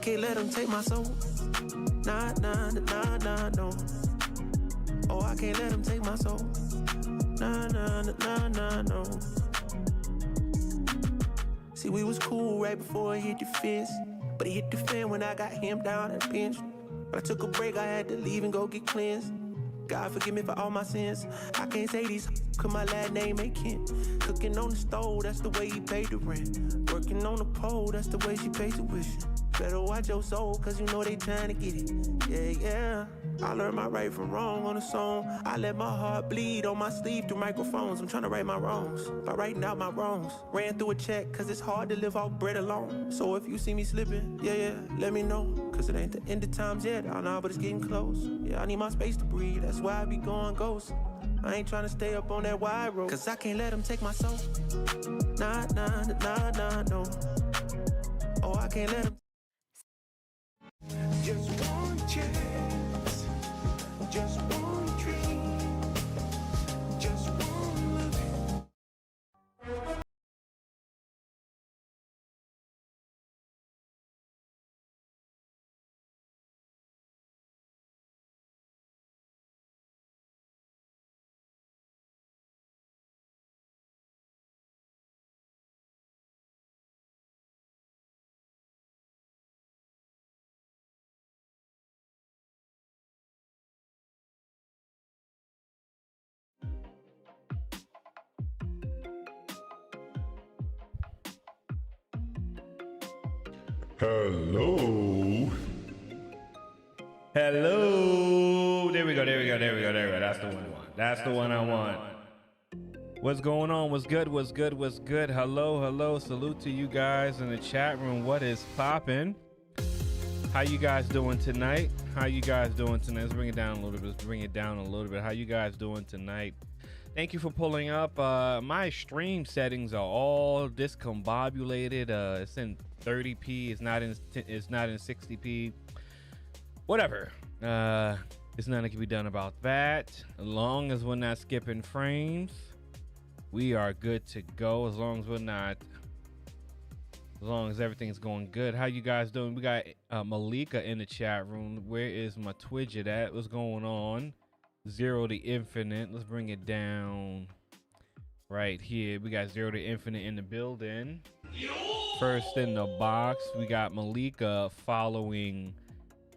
can't let them take my soul. Nah, nah, nah, nah, no. Oh, I can't let them take my soul. Nah, nah, nah, nah, no. See, we was cool right before it hit the fence, but it hit the fan when I got him down at the bench. But I took a break, I had to leave and go get cleansed. God forgive me for all my sins. I can't say these cause my last name ain't Kent. Cooking on the stove, that's the way he paid the rent. Working on the pole, that's the way she paid tuition. Better watch your soul, cause you know they trying to get it. Yeah, yeah. I learned my right from wrong on a song. I let my heart bleed on my sleeve through microphones. I'm trying to right my wrongs by writing out my wrongs. Ran through a check, cause it's hard to live off bread alone. So if you see me slipping, yeah, let me know. Cause it ain't the end of times yet, I know, but it's getting close. Yeah, I need my space to breathe, that's why I be going ghost. I ain't trying to stay up on that wide road, cause I can't let them take my soul. Nah, nah, nah, nah, no. Oh, I can't let them. Just one chance, just one dream, just one love. Hello. There we go. That's the one I want. That's the one I want. What's going on? What's good? Hello. Salute to you guys in the chat room. What is poppin'? How you guys doing tonight? Let's bring it down a little bit. How you guys doing tonight? Thank you for pulling up. My stream settings are all discombobulated. It's in 30p. It's not in 60p. Whatever. There's nothing that can be done about that. As long as we're not skipping frames, we are good to go. As long as everything's going good. How you guys doing? We got Malika in the chat room. Where is my Twidget at? What's going on? 0 to Infinite. Let's bring it down right here. We got 0 to Infinite in the building. First in the box, we got Malika following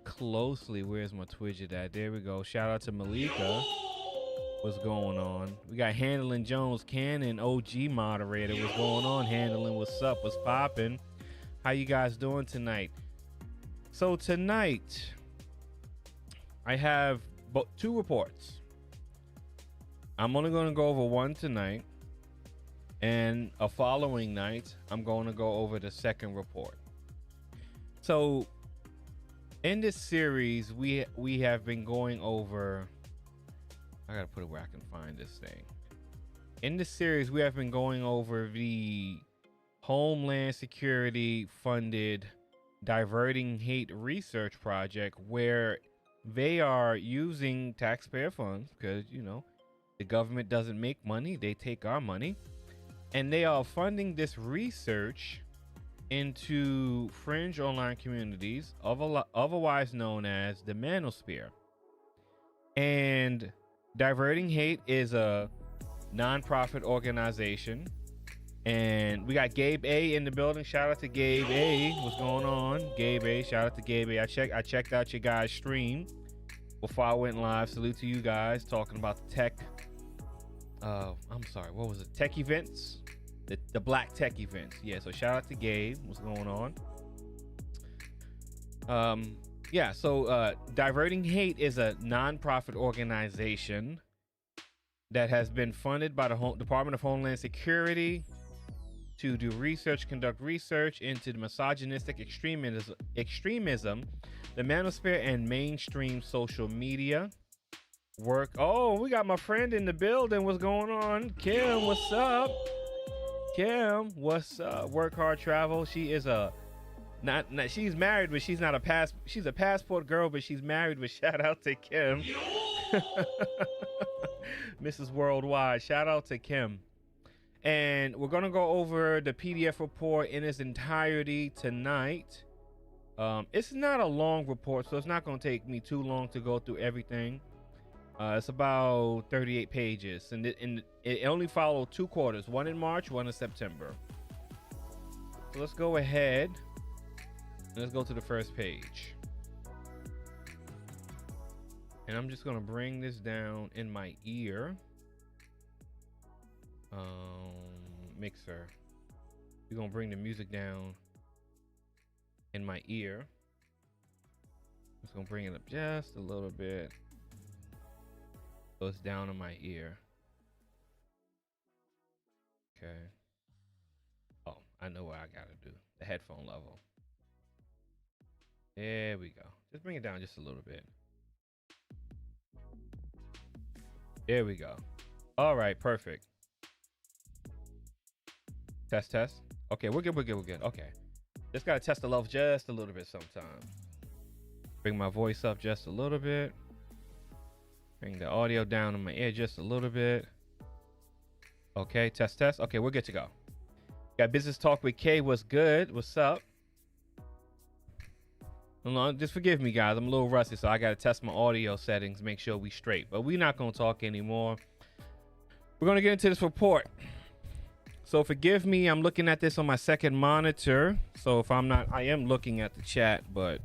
closely. Where's my Twidget at? There we go. Shout out to Malika. What's going on? We got Handling Jones Cannon, OG moderator. What's going on, Handling? What's up? What's poppin'? How you guys doing tonight? So tonight, I have two reports. I'm only going to go over one tonight, and a following night, I'm going to go over the second report. So in this series, we have been going over. I gotta put it where I can find this thing. In this series, we have been going over the Homeland Security funded Diverting Hate research project, where they are using taxpayer funds, because, you know, the government doesn't make money, they take our money, and they are funding this research into fringe online communities, otherwise known as the Manosphere. And Diverting Hate is a non-profit organization, and we got Gabe A in the building. Shout out to Gabe A. What's going on, Gabe A? Shout out to Gabe A. I checked out your guys' stream before I went live. Salute to you guys talking about the tech. I'm sorry, what was it? Tech events, the black tech events. Yeah. So shout out to Gabe. What's going on? Yeah, so Diverting Hate is a non-profit organization that has been funded by the Department of Homeland Security to do research, conduct research into the misogynistic extremism, the Manosphere, and mainstream social media work. Oh, we got my friend in the building. What's going on? Kim, what's up? Kim, what's up? Work Hard Travel. She is a Not she's married, but she's not a she's a passport girl, but she's married. But shout out to Kim. Mrs. Worldwide. Shout out to Kim. And we're gonna go over the PDF report in its entirety tonight. It's not a long report, so it's not going to take me too long to go through everything. It's about 38 pages, and it only followed 2 quarters, one in March, one in September. So let's go ahead and let's go to the first page. And I'm just going to bring this down in my ear. Mixer. We're going to bring the music down in my ear. Just going to bring it up just a little bit. So it's down in my ear. Okay. Oh, I know what I got to do. The headphone level. There we go. Just bring it down just a little bit. There we go. All right, perfect. Test. Okay, we're good. Okay. Just got to test the level just a little bit sometimes. Bring my voice up just a little bit. Bring the audio down in my ear just a little bit. Okay, test. Okay, we're good to go. Got Business Talk with Kay. What's good? What's up? Just forgive me, guys. I'm a little rusty, so I got to test my audio settings, make sure we straight. But we're not going to talk anymore. We're going to get into this report. So forgive me, I'm looking at this on my second monitor. So if I'm not, I am looking at the chat, but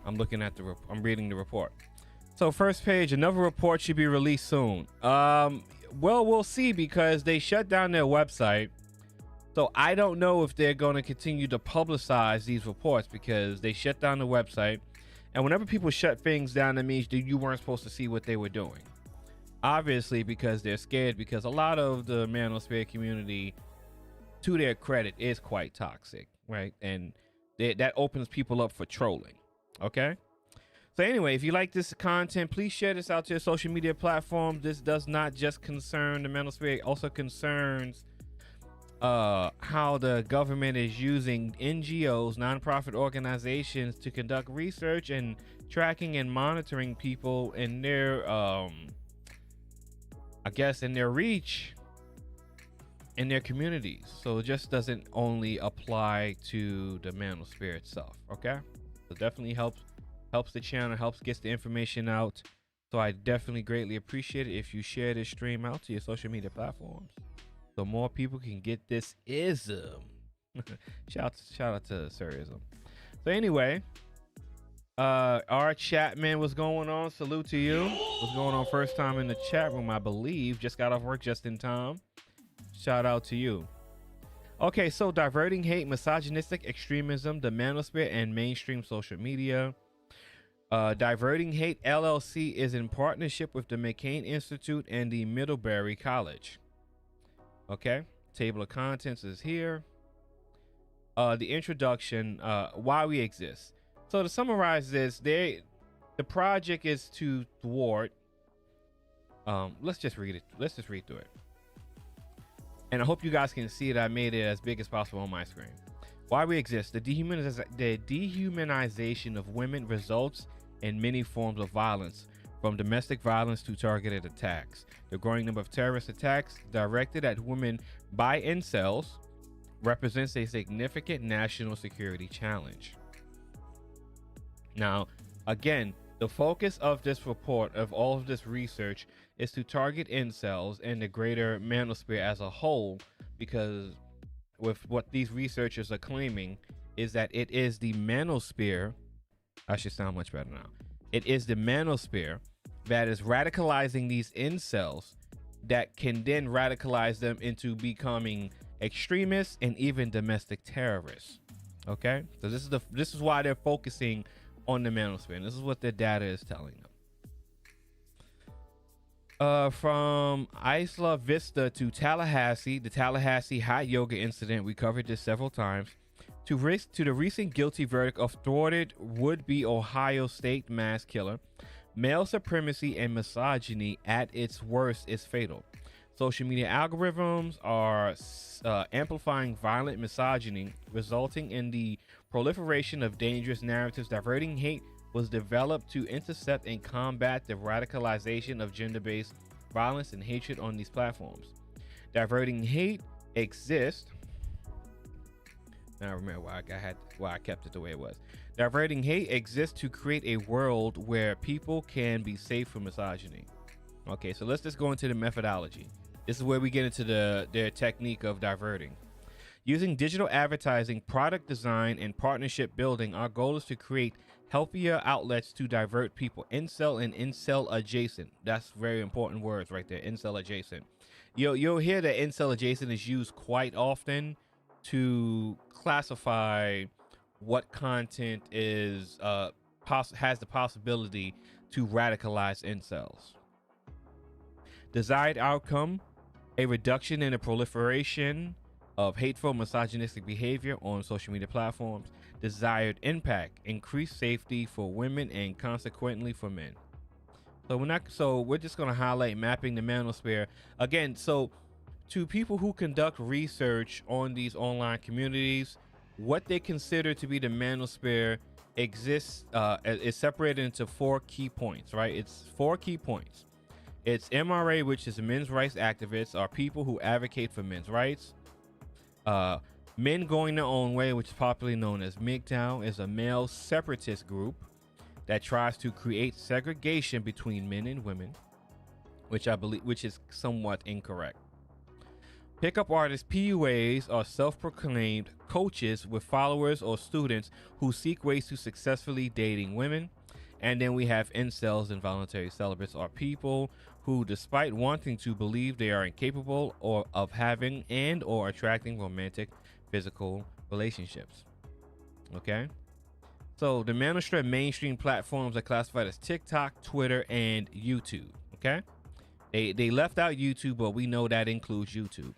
I'm reading the report. So first page, another report should be released soon. Well, we'll see, because they shut down their website. So I don't know if they're going to continue to publicize these reports, because they shut down the website. And whenever people shut things down, that means that you weren't supposed to see what they were doing. Obviously, because they're scared, because a lot of the Manosphere community, to their credit, is quite toxic, right? And that opens people up for trolling, okay? So anyway, if you like this content, please share this out to your social media platforms. This does not just concern the Manosphere, it also concerns how the government is using NGOs, nonprofit organizations, to conduct research and tracking and monitoring people in their in their reach in their communities. So it just doesn't only apply to the Manosphere itself, okay? So definitely helps the channel, helps gets the information out. So I definitely greatly appreciate it if you share this stream out to your social media platforms, so more people can get this ism. shout out to Sirism. So anyway, our Chatman, what's going on? Salute to you. What's going on? First time in the chat room, I believe. Just got off work just in time. Shout out to you. Okay, so diverting hate, misogynistic extremism, the Manosphere, and mainstream social media. Diverting Hate LLC is in partnership with the McCain Institute and the Middlebury College. Okay, table of contents is here. The introduction, why we exist. So to summarize this, the project is to thwart. Let's just read it. Let's just read through it. And I hope you guys can see it. I made it as big as possible on my screen. Why we exist. The dehumanization of women results in many forms of violence, from domestic violence to targeted attacks. The growing number of terrorist attacks directed at women by incels represents a significant national security challenge. Now, again, the focus of this report, of all of this research, is to target incels and the greater Manosphere as a whole, because with what these researchers are claiming is that it is the Manosphere, I should sound much better now, it is the Manosphere that is radicalizing these incels that can then radicalize them into becoming extremists and even domestic terrorists. Okay, so this is why they're focusing on the Manosphere, and this is what their data is telling them. From Isla Vista to Tallahassee, the Tallahassee hot yoga incident, we covered this several times, to the recent guilty verdict of thwarted would-be Ohio State mass killer, male supremacy and misogyny at its worst is fatal. Social media algorithms are amplifying violent misogyny, resulting in the proliferation of dangerous narratives. Diverting Hate was developed to intercept and combat the radicalization of gender-based violence and hatred on these platforms. Diverting Hate exists I remember why I kept it the way it was. Diverting hate exists to create a world where people can be safe from misogyny. Okay, so let's just go into the methodology. This is where we get into their technique of diverting. Using digital advertising, product design, and partnership building, our goal is to create healthier outlets to divert people. Incel and incel adjacent. That's very important words right there. Incel adjacent. You'll hear that incel adjacent is used quite often to classify what content is has the possibility to radicalize incels. Desired outcome: a reduction in the proliferation of hateful, misogynistic behavior on social media platforms. Desired impact: increased safety for women and consequently for men. So we're just going to highlight mapping the manosphere again. So to people who conduct research on these online communities, what they consider to be the manosphere exists is separated into 4 key points, right? It's 4 key points. It's MRA, which is men's rights activists, are people who advocate for men's rights. Men Going Their Own Way, which is popularly known as MGTOW, is a male separatist group that tries to create segregation between men and women, which is somewhat incorrect. Pickup artists, PUAs, are self-proclaimed coaches with followers or students who seek ways to successfully dating women. And then we have incels, involuntary celibates, are people who, despite wanting to believe they are incapable of having and or attracting romantic physical relationships. Okay? So the Manosphere mainstream platforms are classified as TikTok, Twitter, and YouTube. Okay? They left out YouTube, but we know that includes YouTube.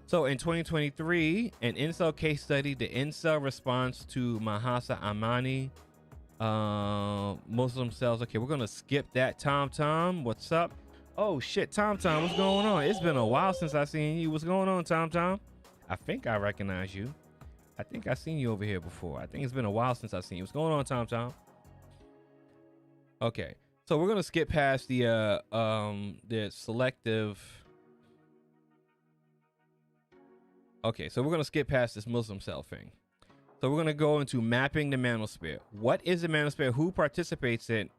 So in 2023, an incel case study, the incel response to Mahsa Amini, Muslim cells. Okay, we're gonna skip that. Tom, what's up? Oh shit, Tom, what's going on? It's been a while since I seen you. What's going on, Tom? I think I recognize you. I think I seen you over here before. I think it's been a while since I seen you. What's going on, Tom? Okay, so we're gonna skip past the selective. Okay, so we're gonna skip past this Muslim cell thing. So we're going to go into mapping the manosphere. What is the manosphere? Who participates in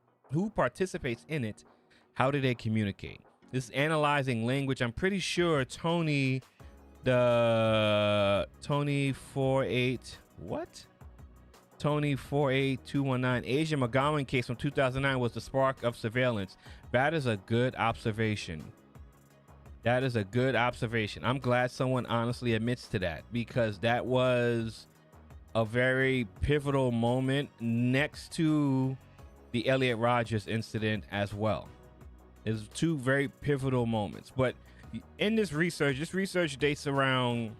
it? How do they communicate? This is analyzing language. I'm pretty sure Tony 48219 Asia McGowan case from 2009 was the spark of surveillance. That is a good observation. I'm glad someone honestly admits to that, because that was a very pivotal moment next to the Elliot Rodgers incident as well. It's 2 very pivotal moments. But in this research dates around,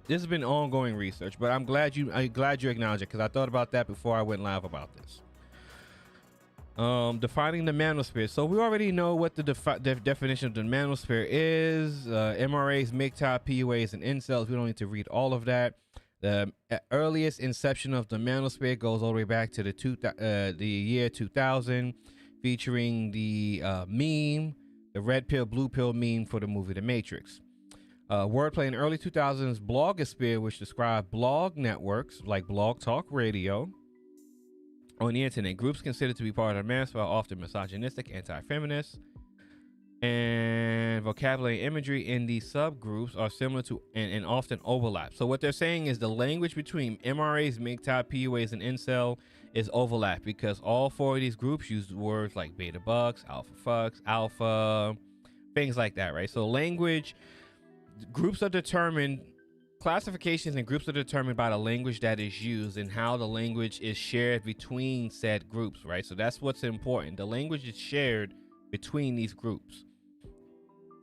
this has been ongoing research, but I'm glad you acknowledge it, because I thought about that before I went live about this. Defining the manosphere. So we already know what the definition of the manosphere is. MRAs, MGTOW, PUAs, and incels. We don't need to read all of that. The earliest inception of the manosphere goes all the way back to the year 2000, featuring the meme, the red pill, blue pill meme for the movie The Matrix. Wordplay in early 2000s blogosphere, which described blog networks like Blog Talk Radio on the internet. Groups considered to be part of the manosphere are often misogynistic, anti-feminist, and vocabulary imagery in these subgroups are similar to and often overlap. So what they're saying is the language between MRAs, MGTOW, PUAs, and incel is overlap, because all 4 of these groups use words like beta bucks, alpha fucks, alpha, things like that, right? So language, groups are determined, classifications and groups are determined by the language that is used and how the language is shared between said groups, right? So that's what's important. The language is shared between these groups.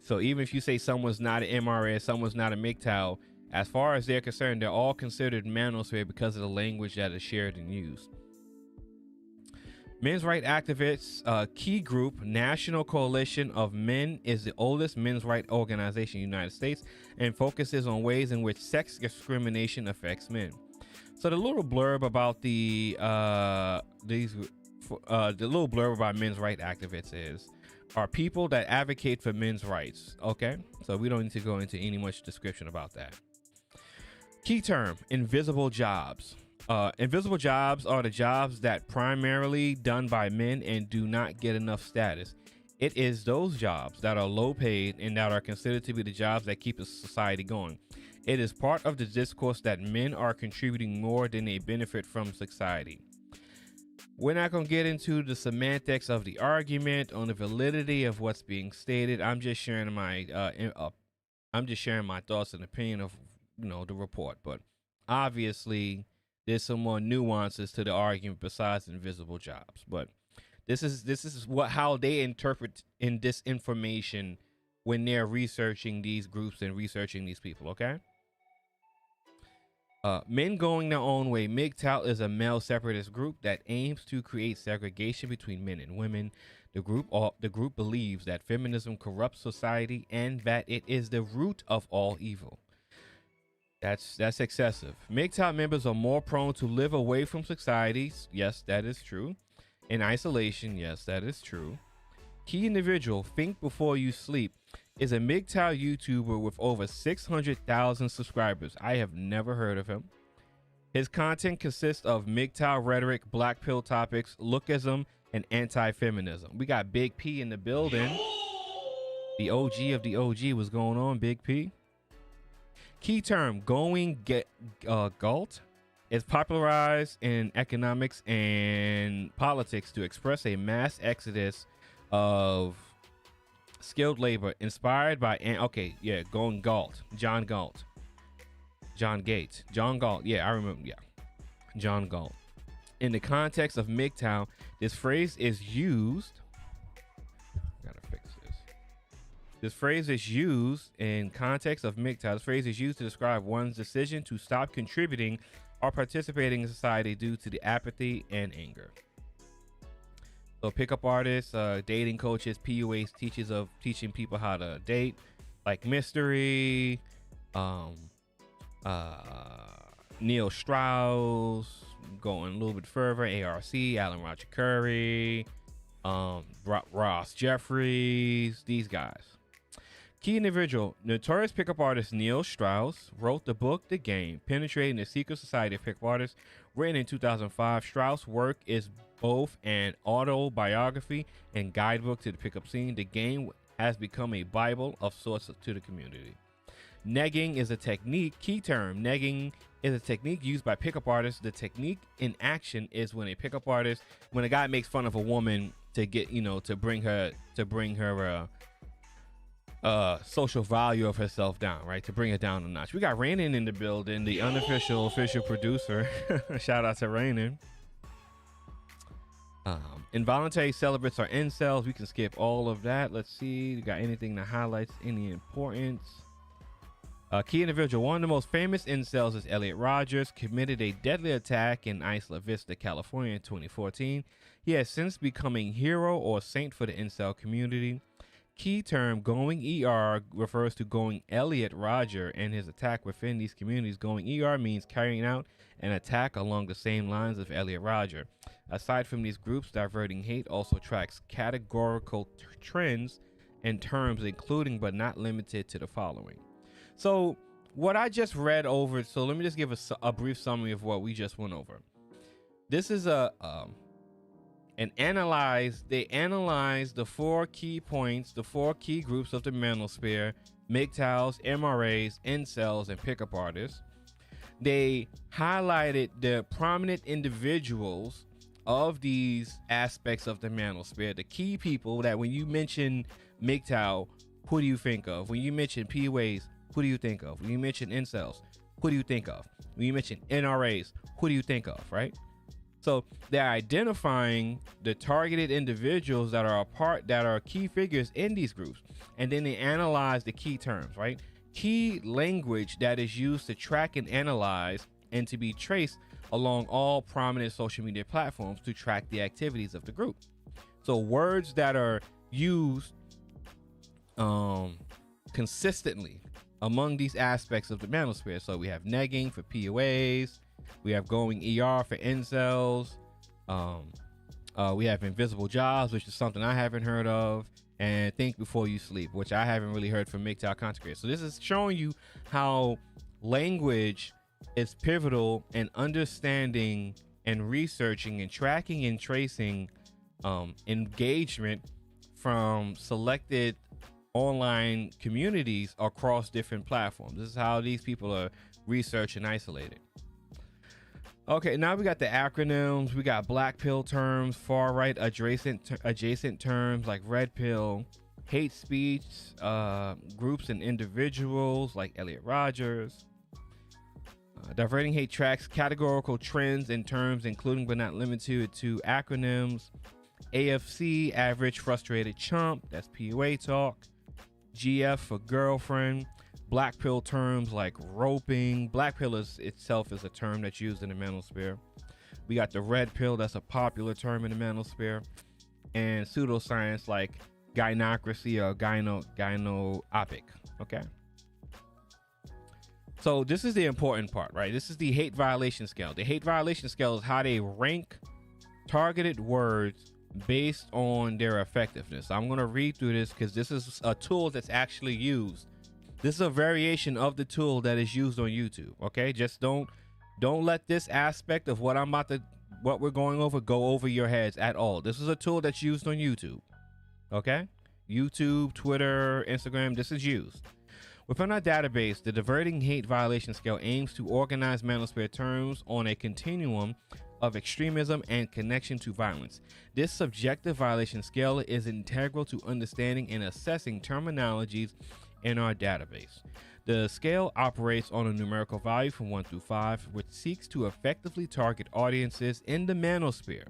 So even if you say someone's not an MRA, someone's not a MGTOW, as far as they're concerned, they're all considered manosphere because of the language that is shared and used. Men's rights activists, key group, National Coalition of Men, is the oldest men's rights organization in the United States and focuses on ways in which sex discrimination affects men. So the little blurb about the little blurb about men's rights activists are people that advocate for men's rights. Okay, so we don't need to go into any much description about that. Key term: invisible jobs. Invisible jobs are the jobs that primarily done by men and do not get enough status. It is those jobs that are low paid and that are considered to be the jobs that keep a society going. It is part of the discourse that men are contributing more than they benefit from society. We're not going to get into the semantics of the argument on the validity of what's being stated. I'm just sharing my thoughts and opinion of the report. But obviously, there's some more nuances to the argument besides invisible jobs. But this is how they interpret in this information when they're researching these groups and researching these people. Okay. Men going their own way. MGTOW is a male separatist group that aims to create segregation between men and women. The group believes that feminism corrupts society and that it is the root of all evil. That's excessive. MGTOW members are more prone to live away from societies. Yes, that is true. In isolation. Yes, that is true. Key individual: Think Before You Sleep is a MGTOW YouTuber with over 600,000 subscribers. I have never heard of him. His content consists of MGTOW rhetoric, black pill topics, lookism, and anti-feminism. We got Big P in the building. The OG of the OG. What's going on, Big P? Key term: going galt is popularized in economics and politics to express a mass exodus of skilled labor inspired by going galt. John Galt. Yeah, I remember. Yeah, John Galt. In the context of MGTOW, this phrase is used. Gotta fix this. This phrase is used in context of MGTOW. This phrase is used to describe one's decision to stop contributing or participating in society due to the apathy and anger. So pickup artists, dating coaches, PUAs, teachers of teaching people how to date, like Mystery, Neil Strauss, going a little bit further, ARC, Alan Roger Curry, Ross Jeffries, these guys. Key individual: notorious pickup artist Neil Strauss wrote the book The Game, Penetrating the Secret Society of Pickup Artists, written in 2005. Strauss' work is both an autobiography and guidebook to the pickup scene. The Game has become a Bible of sorts to the community. Negging is a technique. Key term: negging is a technique used by pickup artists. The technique in action is when a guy makes fun of a woman to get, to bring her social value of herself down, right? To bring it down a notch. We got Rainin in the building, the unofficial official producer. Shout out to Rainin. Involuntary celibates are incels. We can skip all of that. Let's see. We got anything that highlights any importance? Key individual: one of the most famous incels is Elliot Rogers. Committed a deadly attack in Isla Vista, California in 2014. He has since become a hero or saint for the incel community. Key term: going ER refers to going Elliot Roger and his attack within these communities. Going ER means carrying out an attack along the same lines of Elliot Roger. Aside from these groups, Diverting Hate also tracks categorical trends and terms, including but not limited to the following. So what I just read over, so let me just give a brief summary of what we just went over. This is they analyze the 4 key points, the 4 key groups of the Manosphere: MGTOWs, MRAs, incels, and pickup artists. They highlighted the prominent individuals of these aspects of the Manosphere, the key people that when you mention MGTOW, who do you think of? When you mention PUAs, who do you think of? When you mention incels, who do you think of? When you mention NRAs, who do you think of, right? So they're identifying the targeted individuals that are key figures in these groups. And then they analyze the key terms, right? Key language that is used to track and analyze and to be traced along all prominent social media platforms to track the activities of the group. So words that are used consistently among these aspects of the Manosphere. So we have negging for PUAs, we have going ER for incels, we have invisible jobs, which is something I haven't heard of, and think before you sleep, which I haven't really heard from MGTOW content creators. So this is showing you how language is pivotal in understanding and researching and tracking and tracing engagement from selected online communities across different platforms. This is how these people are researched and isolated. Okay, now we got the acronyms. We got black pill terms, far right adjacent terms like red pill, hate speech, groups and individuals like Elliot Rogers. Diverting hate tracks categorical trends and terms, including but not limited to acronyms. AFC, average frustrated chump, that's PUA talk. GF for girlfriend. Black pill terms like roping. Black pill itself is a term that's used in the manosphere. We got the red pill, that's a popular term in the manosphere. And pseudoscience like gynocracy or gyno-opic. Okay. So this is the important part, right? This is the hate violation scale. The hate violation scale is how they rank targeted words based on their effectiveness. I'm going to read through this because this is a tool that's actually used. This is a variation of the tool that is used on YouTube. Okay, just don't let this aspect of what we're going over go over your heads at all. This is a tool that's used on YouTube. Okay, YouTube, Twitter, Instagram. This is used. Within our database, the Diverting Hate Violation Scale aims to organize manosphere terms on a continuum of extremism and connection to violence. This subjective violation scale is integral to understanding and assessing terminologies in our database. The scale operates on a numerical value from 1 through 5, which seeks to effectively target audiences in the manosphere.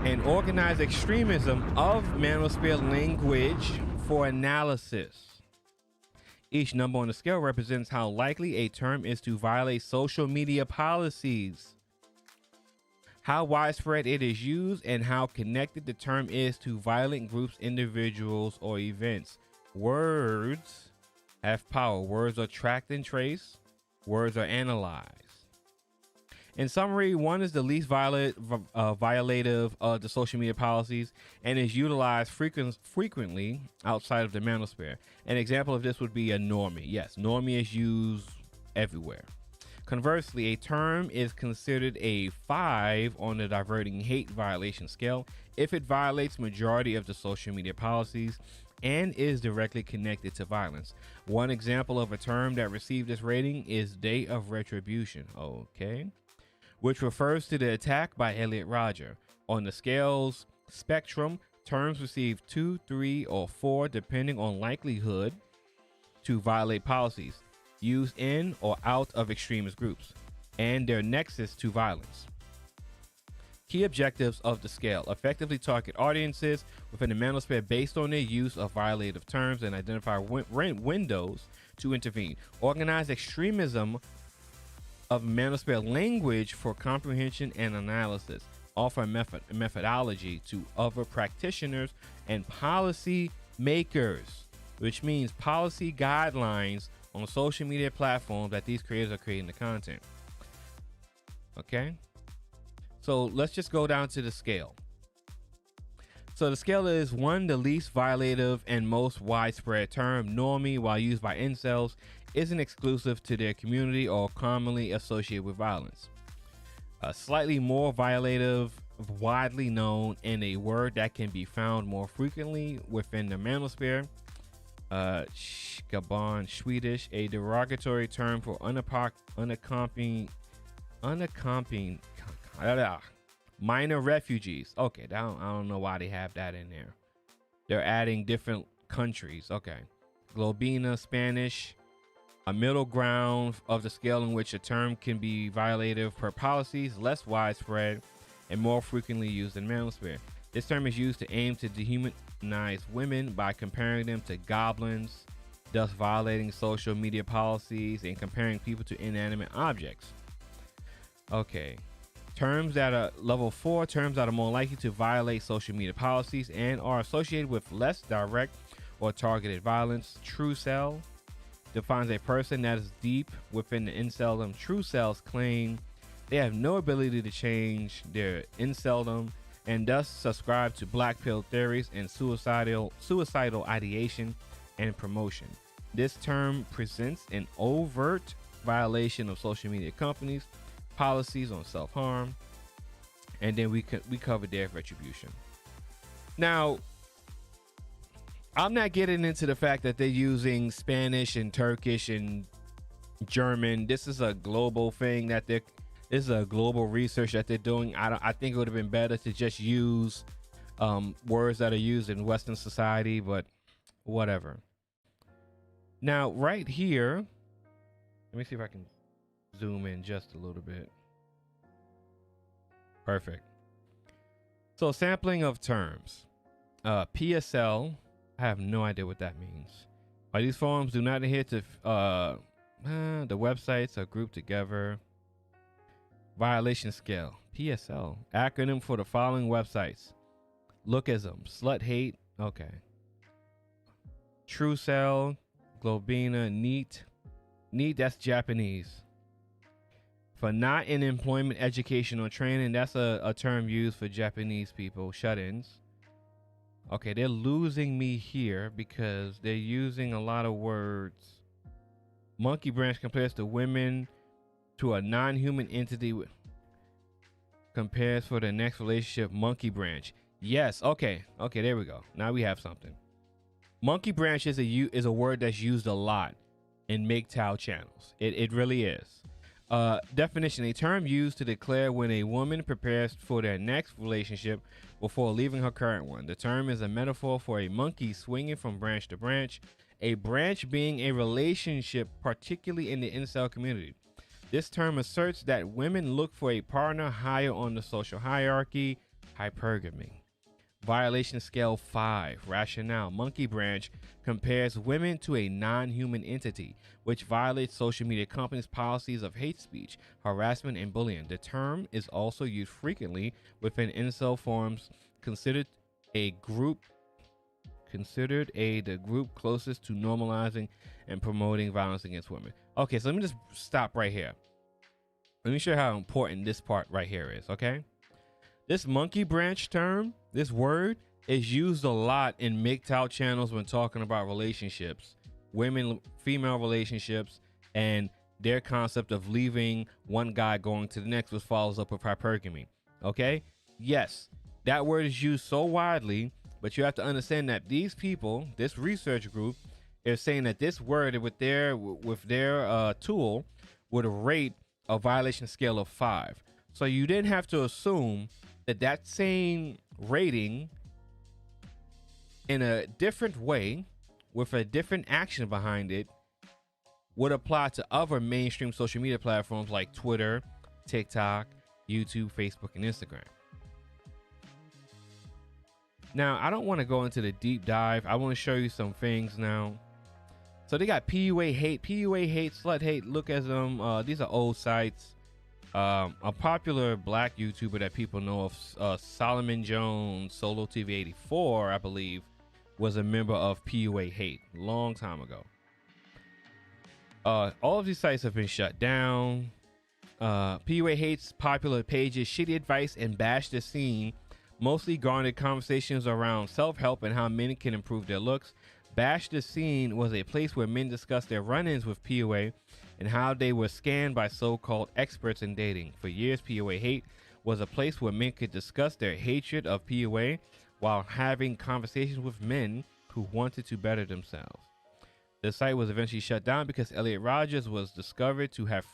And organize extremism of manosphere language for analysis. Each number on the scale represents how likely a term is to violate social media policies, how widespread it is used, and how connected the term is to violent groups, individuals, or events. Words have power. Words are tracked and traced. Words are analyzed. In summary, one is the least violative of the social media policies and is utilized frequently outside of the manosphere. An example of this would be a normie. Yes, normie is used everywhere. Conversely, a term is considered a 5 on the Diverting Hate Violation Scale if it violates majority of the social media policies and is directly connected to violence. One example of a term that received this rating is Day of Retribution. Okay. Which refers to the attack by Elliot Rodger. On the scale's spectrum, terms receive 2, 3, or 4 depending on likelihood to violate policies used in or out of extremist groups and their nexus to violence. Key objectives of the scale: effectively target audiences within the manosphere based on their use of violative terms and identify windows to intervene. Organize extremism of manosphere language for comprehension and analysis. Offer methodology to other practitioners and policy makers, which means policy guidelines on social media platforms that these creators are creating the content. Okay, so let's just go down to the scale. So the scale is 1, the least violative and most widespread term. Normie, while used by incels, isn't exclusive to their community or commonly associated with violence. Slightly more violative, widely known, and a word that can be found more frequently within the manosphere. Gabon, Swedish, a derogatory term for unaccompanied minor refugees. Okay, I don't know why they have that in there. They're adding different countries. Okay. Globina, Spanish, a middle ground of the scale in which a term can be violative per policies, less widespread, and more frequently used in manosphere. This term is used to aim to dehumanize women by comparing them to goblins, thus violating social media policies and comparing people to inanimate objects. Okay. Terms that are level 4, terms that are more likely to violate social media policies and are associated with less direct or targeted violence. True cell defines a person that is deep within the inceldom. True cells claim they have no ability to change their inceldom. and thus subscribe to black pill theories and suicidal ideation and promotion. This term presents an overt violation of social media companies' policies on self-harm, and then we covered their retribution. Now, I'm not getting into the fact that they're using Spanish and Turkish and German. This is a global thing that this is a global research that they're doing. I think it would have been better to just use words that are used in Western society, but whatever. Now, right here, let me see if I can zoom in just a little bit. Perfect. So, sampling of terms. PSL, I have no idea what that means. While these forums do not adhere to the websites are grouped together. Violation scale, PSL, acronym for the following websites: Lookism, Slut Hate, okay, True Cell, Globina, Neat, that's Japanese. For not in employment, education, or training, that's a term used for Japanese people, shut-ins. Okay, they're losing me here because they're using a lot of words. Monkey branch compares to women to a non-human entity. Compares for the next relationship, monkey branch. Yes, okay, there we go. Now we have something. Monkey branch is a word that's used a lot in MGTOW channels. It really is. Definition: a term used to declare when a woman prepares for their next relationship before leaving her current one. The term is a metaphor for a monkey swinging from branch to branch, a branch being a relationship, particularly in the incel community. This term asserts that women look for a partner higher on the social hierarchy, hypergamy. Violation scale 5. Rationale: monkey branch compares women to a non-human entity, which violates social media companies' policies of hate speech, harassment, and bullying. The term is also used frequently within incel forums, considered the group closest to normalizing and promoting violence against women. Okay, so let me just stop right here. Let me show you how important this part right here is, okay? This monkey branch term, this word, is used a lot in MGTOW channels when talking about relationships, female relationships, and their concept of leaving one guy going to the next, which follows up with hypergamy, okay? Yes, that word is used so widely, but you have to understand that these people, this research group, is saying that this word with their tool would rate a violation scale of 5. So you didn't have to assume that same rating in a different way with a different action behind it would apply to other mainstream social media platforms like Twitter, TikTok, YouTube, Facebook, and Instagram. Now, I don't want to go into the deep dive. I want to show you some things now. So they got PUA hate, slut hate, lookism. These are old sites. A popular black YouTuber that people know of, Solomon Jones, Solo TV 84, I believe, was a member of PUA hate long time ago. All of these sites have been shut down. PUA hate's popular pages, Shitty Advice and Bash the Scene, mostly garnered conversations around self-help and how men can improve their looks. Bash the Scene was a place where men discussed their run-ins with PUA and how they were scanned by so-called experts in dating. For years, PUA hate was a place where men could discuss their hatred of PUA while having conversations with men who wanted to better themselves. The site was eventually shut down because Elliot Rogers was discovered to have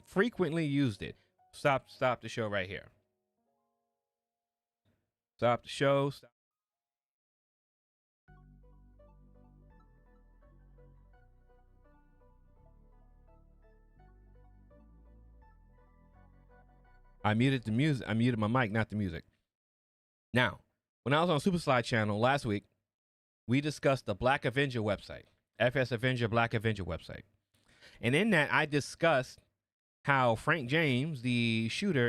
frequently used it. Stop the show right here. Stop the show. Stop. I muted the music. I muted my mic, not the music. Now, when I was on Super Slide channel last week, we discussed the Black Avenger website, FS Avenger, Black Avenger website. And in that, I discussed how Frank James, the shooter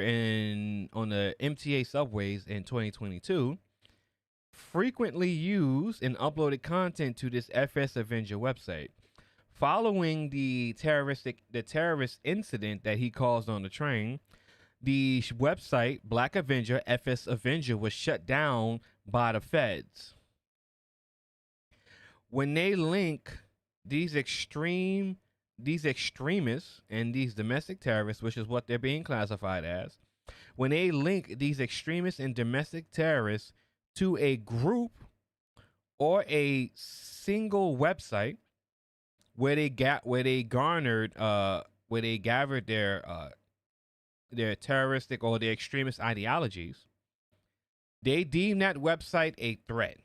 on the MTA subways in 2022, frequently used and uploaded content to this FS Avenger website. Following the terrorist incident that he caused on the train, The website Black Avenger, FS Avenger, was shut down by the feds. When they link these extremists and these domestic terrorists, which is what they're being classified as, when they link these extremists and domestic terrorists to a group or a single website where they gathered their terroristic or their extremist ideologies, they deem that website a threat,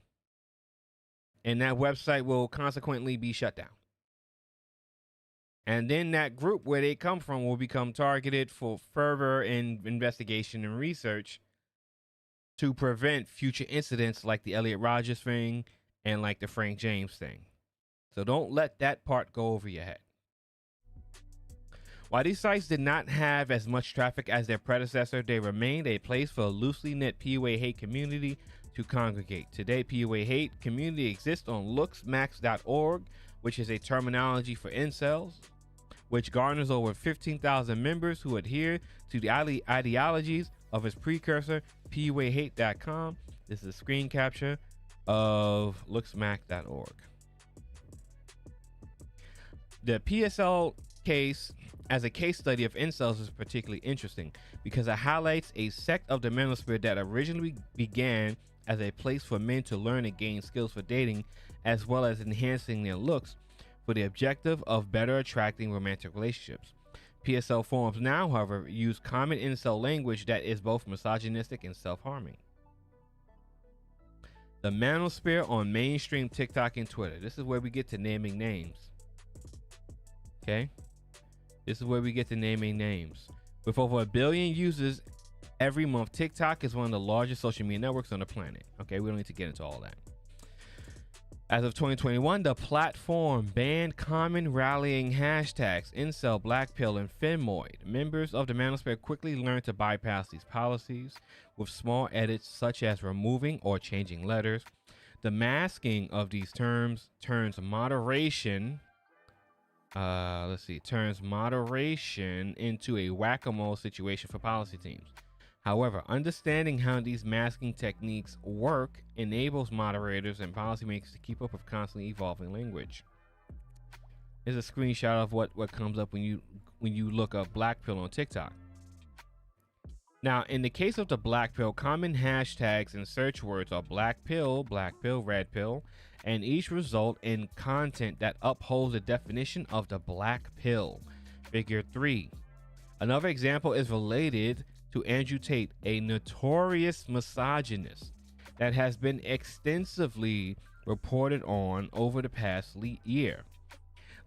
and that website will consequently be shut down. And then that group where they come from will become targeted for further investigation and research to prevent future incidents like the Elliot Rodgers thing and like the Frank James thing. So don't let that part go over your head. While these sites did not have as much traffic as their predecessor, they remained a place for a loosely knit PUA hate community to congregate. Today, PUA hate community exists on looksmax.org, which is a terminology for incels, which garners over 15,000 members who adhere to the ideologies of its precursor, PUAhate.com. This is a screen capture of looksmac.org. The PSL case as a case study of incels is particularly interesting because it highlights a sect of the Manosphere that originally began as a place for men to learn and gain skills for dating, as well as enhancing their looks for the objective of better attracting romantic relationships. PSL forums now, however, use common incel language that is both misogynistic and self-harming. The Manosphere on mainstream TikTok and Twitter. This is where we get to naming names. Okay? This is where we get to naming names. With over 1 billion users every month, TikTok is one of the largest social media networks on the planet. Okay, we don't need to get into all that. As of 2021, the platform banned common rallying hashtags incel, blackpill, and femoid. Members of the Manosphere quickly learned to bypass these policies with small edits such as removing or changing letters. The masking of these terms turns moderation into a whack-a-mole situation for policy teams. However, understanding how these masking techniques work enables moderators and policymakers to keep up with constantly evolving language. Here's a screenshot of what comes up when you look up black pill on TikTok. Now, in the case of the black pill, common hashtags and search words are black pill, red pill, and each result in content that upholds the definition of the black pill. Figure 3. Another example is related to Andrew Tate, a notorious misogynist that has been extensively reported on over the past year.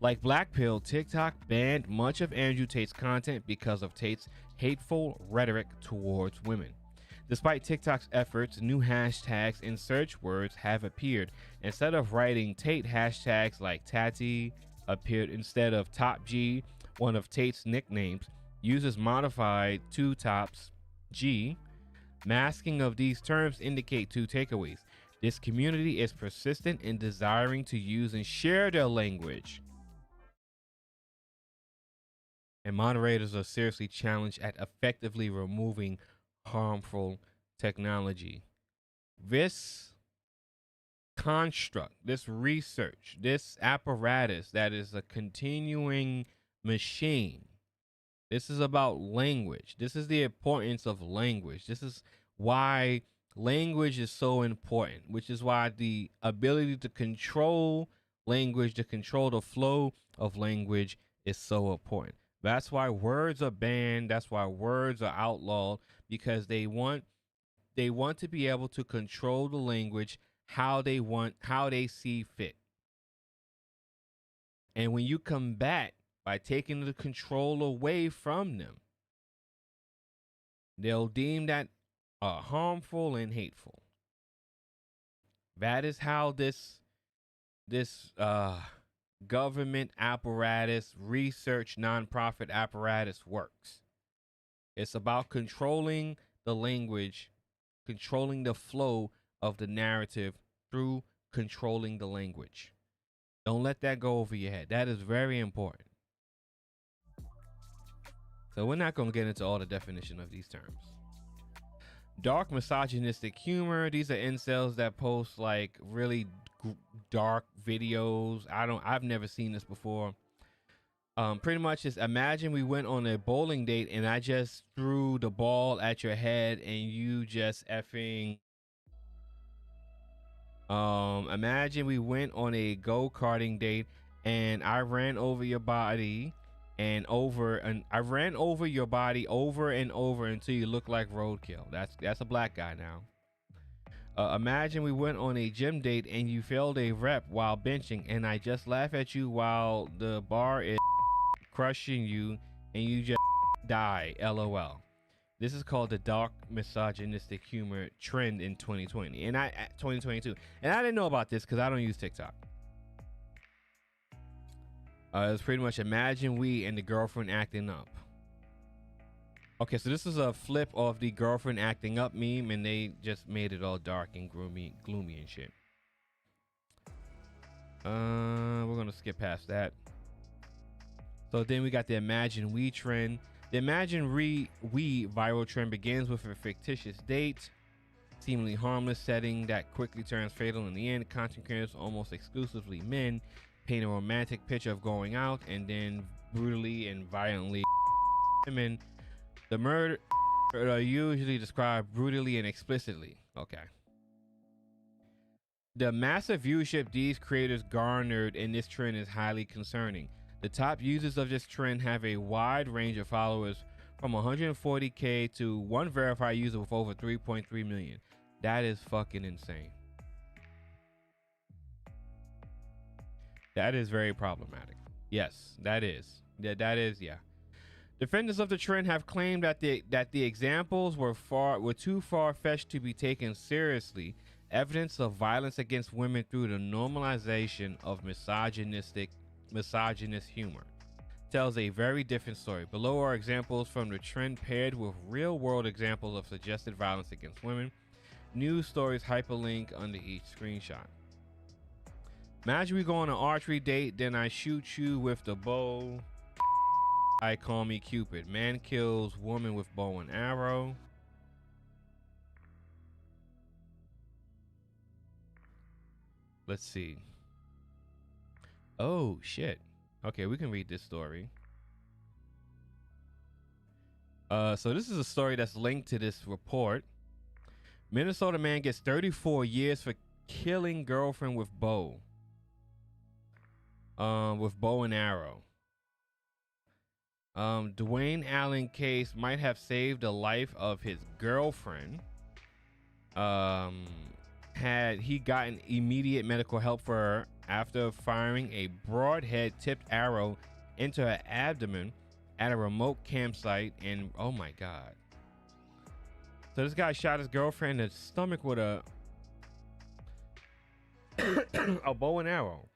Like Black Pill, TikTok banned much of Andrew Tate's content because of Tate's hateful rhetoric towards women. Despite TikTok's efforts, new hashtags and search words have appeared. Instead of writing Tate, hashtags like Tatty appeared instead of Top G, one of Tate's nicknames. Users modified to Tops G. Masking of these terms indicate two takeaways. This community is persistent in desiring to use and share their language, and moderators are seriously challenged at effectively removing harmful technology. This construct, this research, this apparatus that is a continuing machine. This is about language. This is the importance of language. This is why language is so important, which is why the ability to control language, to control the flow of language is so important. That's why words are banned. That's why words are outlawed, because they want to be able to control the language how they see fit. And when you combat by taking the control away from them, they'll deem that harmful and hateful. That is how this government apparatus, research nonprofit apparatus works. It's about controlling the language, controlling the flow of the narrative through controlling the language. Don't let that go over your head. That is very important. So we're not going to get into all the definition of these terms. Dark misogynistic humor. These are incels that post like really dark videos. I've never seen this before. Pretty much just imagine we went on a bowling date and I just threw the ball at your head and you just effing. Imagine we went on a go-karting date and I ran over your body and I ran over your body over and over until you look like roadkill. That's a black guy now. Imagine we went on a gym date and you failed a rep while benching and I just laugh at you while the bar is crushing you and you just die. LOL. This is called the dark misogynistic humor trend in 2020 and 2022. And I didn't know about this because I don't use TikTok. It's pretty much imagine we and the girlfriend acting up. Okay, so this is a flip of the girlfriend acting up meme, and they just made it all dark and gloomy and shit. We're gonna skip past that. So then we got the imagine we trend. The imagine we viral trend begins with a fictitious date, seemingly harmless setting that quickly turns fatal in the end. Content creators, almost exclusively men, paint a romantic picture of going out and then brutally and violently women. The murder are usually described brutally and explicitly. Okay. The massive viewership these creators garnered in this trend is highly concerning. The top users of this trend have a wide range of followers from 140K to one verified user with over 3.3 million. That is fucking insane. That is very problematic. Yes, that is. That is, yeah. Defenders of the trend have claimed that the examples were too far-fetched to be taken seriously. Evidence of violence against women through the normalization of misogynist humor tells a very different story. Below are examples from the trend paired with real-world examples of suggested violence against women. News stories hyperlink under each screenshot. Imagine we go on an archery date, then I shoot you with the bow. I call me Cupid. Man kills woman with bow and arrow. Let's see. Oh, shit. Okay, we can read this story. So this is a story that's linked to this report. Minnesota man gets 34 years for killing girlfriend with bow. With bow and arrow. Dwayne Allen case might have saved the life of his girlfriend. Had he gotten immediate medical help for her after firing a broadhead tipped arrow into her abdomen at a remote campsite in, oh my God. So this guy shot his girlfriend in the stomach with a bow and arrow.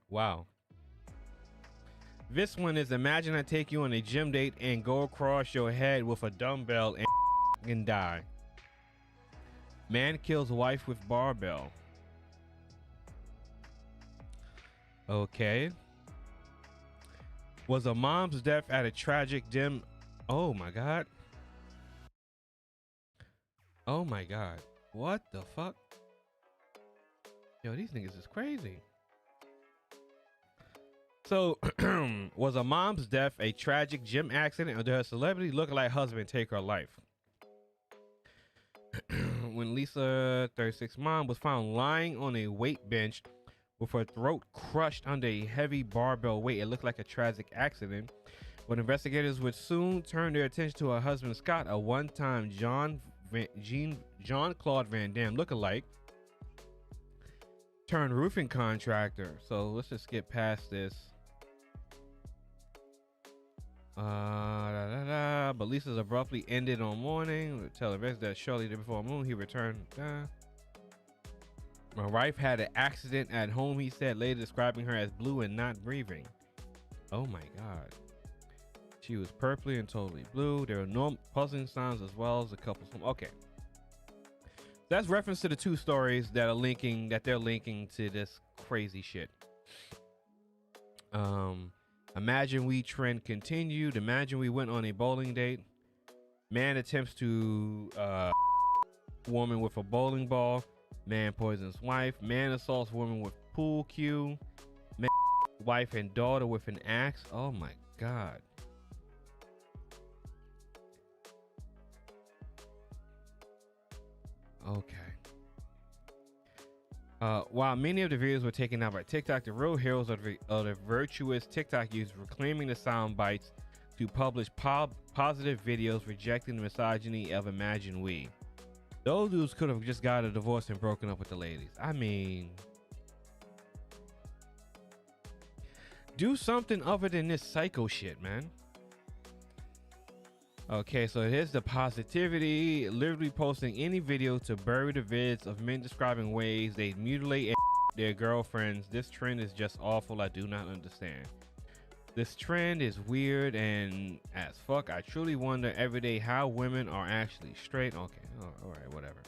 Wow. This one is imagine I take you on a gym date and go across your head with a dumbbell and die. Man kills wife with barbell. Okay. Was a mom's death at a tragic gym? Oh my God. Oh my God. What the fuck? Yo, these niggas is crazy. So, was a mom's death a tragic gym accident, or did her celebrity lookalike husband take her life? When Lisa, 36 mom, was found lying on a weight bench with her throat crushed under a heavy barbell weight, it looked like a tragic accident. But investigators would soon turn their attention to her husband Scott, a one-time Jean-Claude Van Damme lookalike, turned roofing contractor. So let's just skip past this. But Lisa's abruptly ended on morning. We tell the rest that shortly before moon he returned. My wife had an accident at home, he said, later describing her as blue and not breathing. Oh my God. She was purpley and totally blue. There were no puzzling signs as well as a couple. Okay. That's reference to the two stories that they're linking to this crazy shit. Imagine we trend continued. Imagine we went on a bowling date. Man attempts to woman with a bowling ball. Man poisons wife. Man assaults woman with pool cue. Man wife and daughter with an axe. Oh my God. Okay. While many of the videos were taken out by TikTok, the real heroes of the virtuous TikTok users were claiming the sound bites to publish positive videos rejecting the misogyny of Imagine We. Those dudes could have just got a divorce and broken up with the ladies. I mean, do something other than this psycho shit, man. Okay, so here's the positivity. Literally posting any video to bury the vids of men describing ways they mutilate their girlfriends. This trend is just awful. I do not understand. This trend is weird and as fuck. I truly wonder every day how women are actually straight. Okay, all right, whatever.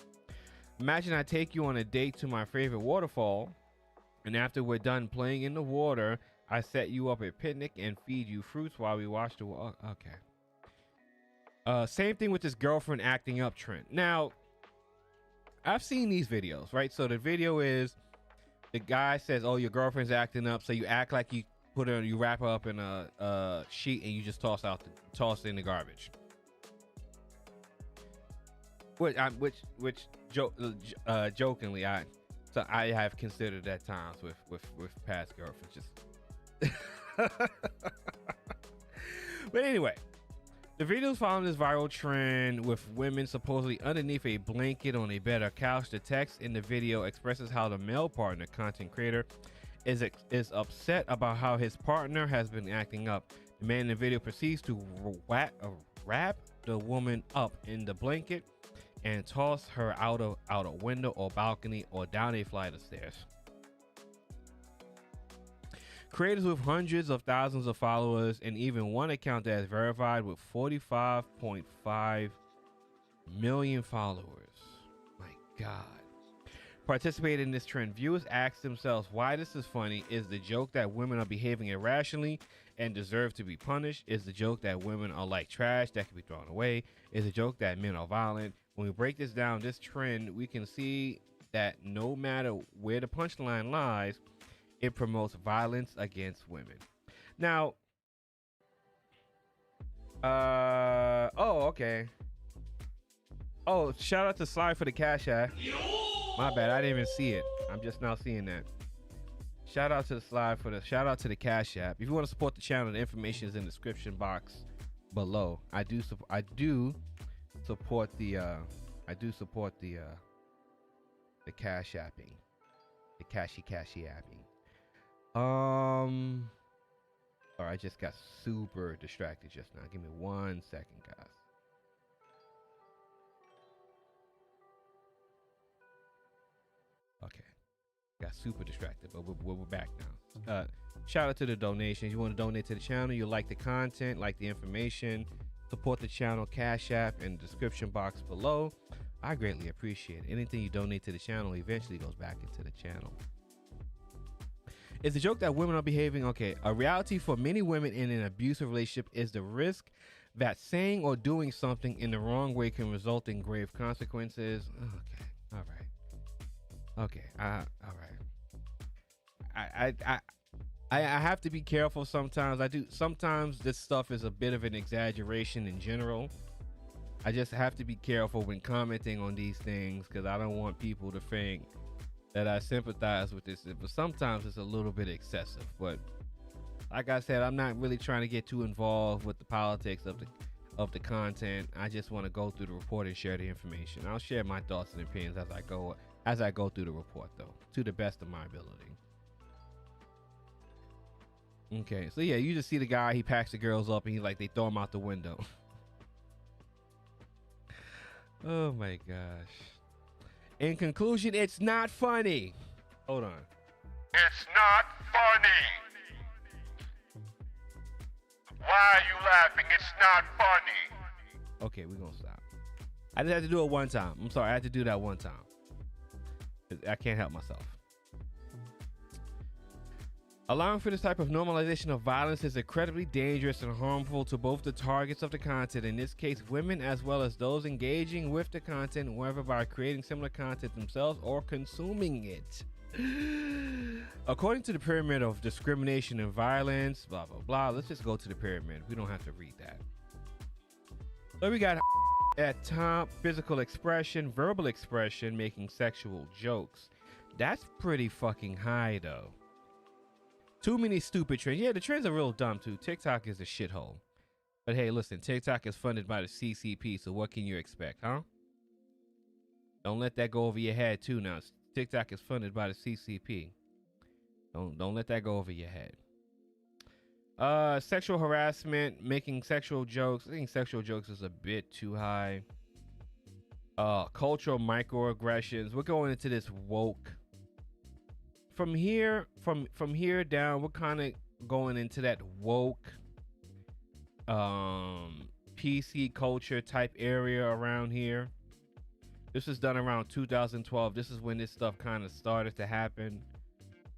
Imagine I take you on a date to my favorite waterfall, and after we're done playing in the water, I set you up a picnic and feed you fruits while we watch the water. Okay. Same thing with this girlfriend acting up trend. Now, I've seen these videos, right? So the video is the guy says, "Oh, your girlfriend's acting up," so you act like you you wrap her up in a sheet and you just toss it in the garbage. Jokingly, I have considered at times with past girlfriends. Just, but anyway. The videos following this viral trend with women supposedly underneath a blanket on a bed or couch. The text in the video expresses how the male partner, content creator, is upset about how his partner has been acting up. The man in the video proceeds to wrap the woman up in the blanket and toss her out a window or balcony or down a flight of stairs. Creators with hundreds of thousands of followers and even one account that is verified with 45.5 million followers. My God. Participated in this trend. Viewers ask themselves why this is funny. Is the joke that women are behaving irrationally and deserve to be punished? Is the joke that women are like trash that can be thrown away? Is the joke that men are violent? When we break this down, this trend, we can see that no matter where the punchline lies, it promotes violence against women. Now, oh, okay. Oh, shout out to Sly for the Cash App. My bad, I didn't even see it. I'm just now seeing that. Shout out to the Sly for the Cash App. If you want to support the channel, the information is in the description box below. I do support the Cash Apping, the cashy apping. Sorry, I just got super distracted just now. Give me 1 second, guys. Okay, got super distracted, but we're back now. Shout out to the donations. You want to donate to the channel, you like the content, like the information, support the channel, Cash App in the description box below. I greatly appreciate it. Anything you donate to the channel eventually goes back into the channel. Is the joke that women are behaving? Okay, a reality for many women in an abusive relationship is the risk that saying or doing something in the wrong way can result in grave consequences. Okay, all right. Okay, all right. I have to be careful sometimes. Sometimes this stuff is a bit of an exaggeration in general. I just have to be careful when commenting on these things because I don't want people to think that I sympathize with this, but sometimes it's a little bit excessive. But like I said, I'm not really trying to get too involved with the politics of the content. I just want to go through the report and share the information. I'll share my thoughts and opinions as I go through the report, though, to the best of my ability. Okay, so yeah, you just see the guy, he packs the girls up and they throw him out the window. Oh my gosh. In conclusion, it's not funny. Hold on. It's not funny. Why are you laughing? It's not funny. Okay, we're gonna stop. I just had to do it one time. I'm sorry, I had to do that one time. I can't help myself. Allowing for this type of normalization of violence is incredibly dangerous and harmful to both the targets of the content, in this case women, as well as those engaging with the content, whether by creating similar content themselves or consuming it. According to the pyramid of discrimination and violence, blah, blah, blah. Let's just go to the pyramid. We don't have to read that. So we got at top, physical expression, verbal expression, making sexual jokes. That's pretty fucking high, though. Too many stupid trends. Yeah, the trends are real dumb, too. TikTok is a shithole. But hey, listen, TikTok is funded by the CCP, so what can you expect, huh? Don't let that go over your head, too, now. TikTok is funded by the CCP. Don't let that go over your head. Sexual harassment, making sexual jokes. I think sexual jokes is a bit too high. Cultural microaggressions. We're going into this woke. From here down, we're kind of going into that woke PC culture type area around here. This was done around 2012. This is when this stuff kind of started to happen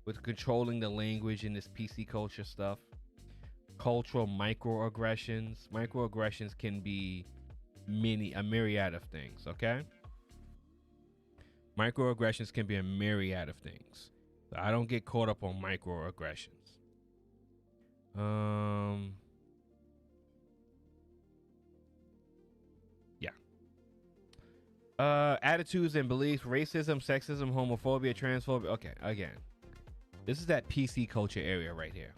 with controlling the language in this PC culture stuff. Cultural microaggressions. Microaggressions can be a myriad of things, okay? Microaggressions can be a myriad of things. So I don't get caught up on microaggressions. Attitudes and beliefs, racism, sexism, homophobia, transphobia. Okay, again. This is that PC culture area right here.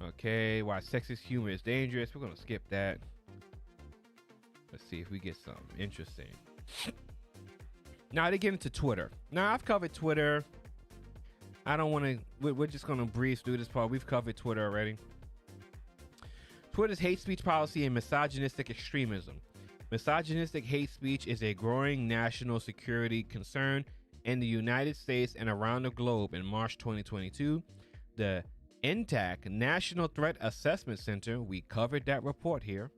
Okay, why sexist humor is dangerous. We're going to skip that. Let's see if we get something interesting. Now, they get into Twitter. Now, I've covered Twitter. I don't want to... We're just going to breeze through this part. We've covered Twitter already. Twitter's hate speech policy and misogynistic extremism. Misogynistic hate speech is a growing national security concern in the United States and around the globe. In March 2022, the NTAC, National Threat Assessment Center, we covered that report here,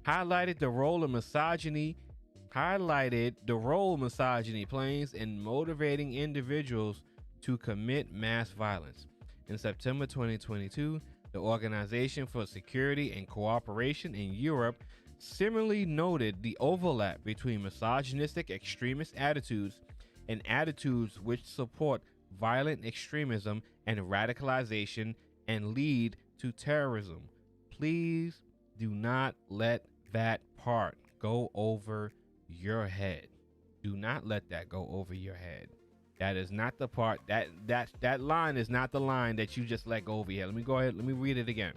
highlighted the role misogyny plays in motivating individuals to commit mass violence. In September 2022, the Organization for Security and Cooperation in Europe similarly noted the overlap between misogynistic extremist attitudes and attitudes which support violent extremism and radicalization and lead to terrorism. Please do not let that part go over your head. Do not let that go over your head. That is not the part, that line is not the line that you just let go over here. Let me go ahead, let me read it again.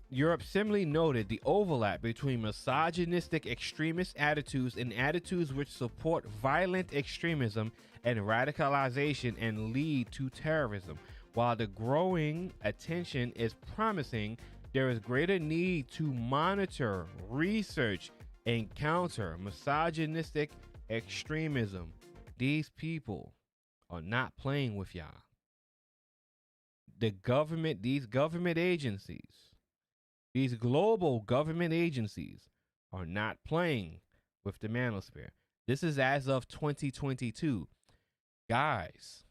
Europe similarly noted the overlap between misogynistic extremist attitudes and attitudes which support violent extremism and radicalization and lead to terrorism. While the growing attention is promising, there is greater need to monitor, research, and counter misogynistic extremism. These people are not playing with y'all. The government, these government agencies, these global government agencies are not playing with the manosphere. This is as of 2022. Guys,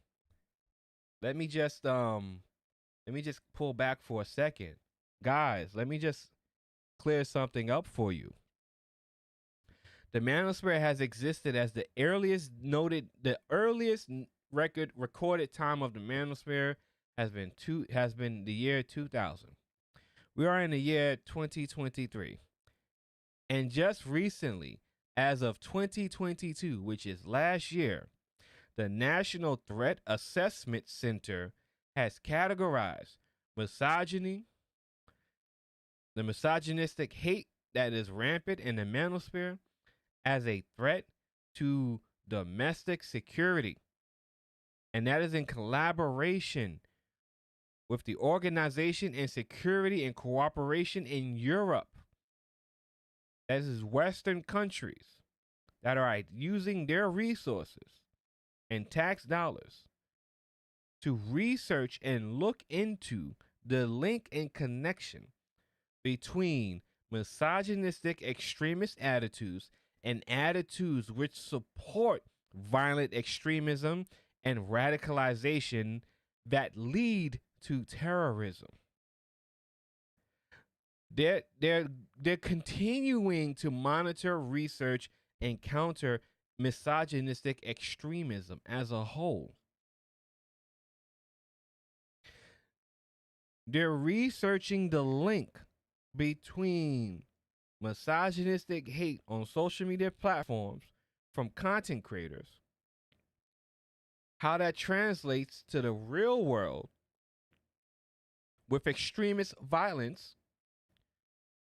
let me just pull back for a second. Guys, let me just clear something up for you. The manosphere has existed as the earliest recorded time of the manosphere has been the year 2000. We are in the year 2023. And just recently, as of 2022, which is last year, the National Threat Assessment Center has categorized misogyny, the misogynistic hate that is rampant in the manosphere, as a threat to domestic security. And that is in collaboration with the Organization and Security and Cooperation in Europe. That is Western countries that are using their resources and tax dollars to research and look into the link and connection between misogynistic extremist attitudes and attitudes which support violent extremism and radicalization that lead to terrorism. They're continuing to monitor, research, and counter misogynistic extremism as a whole. They're researching the link between misogynistic hate on social media platforms from content creators, how that translates to the real world with extremist violence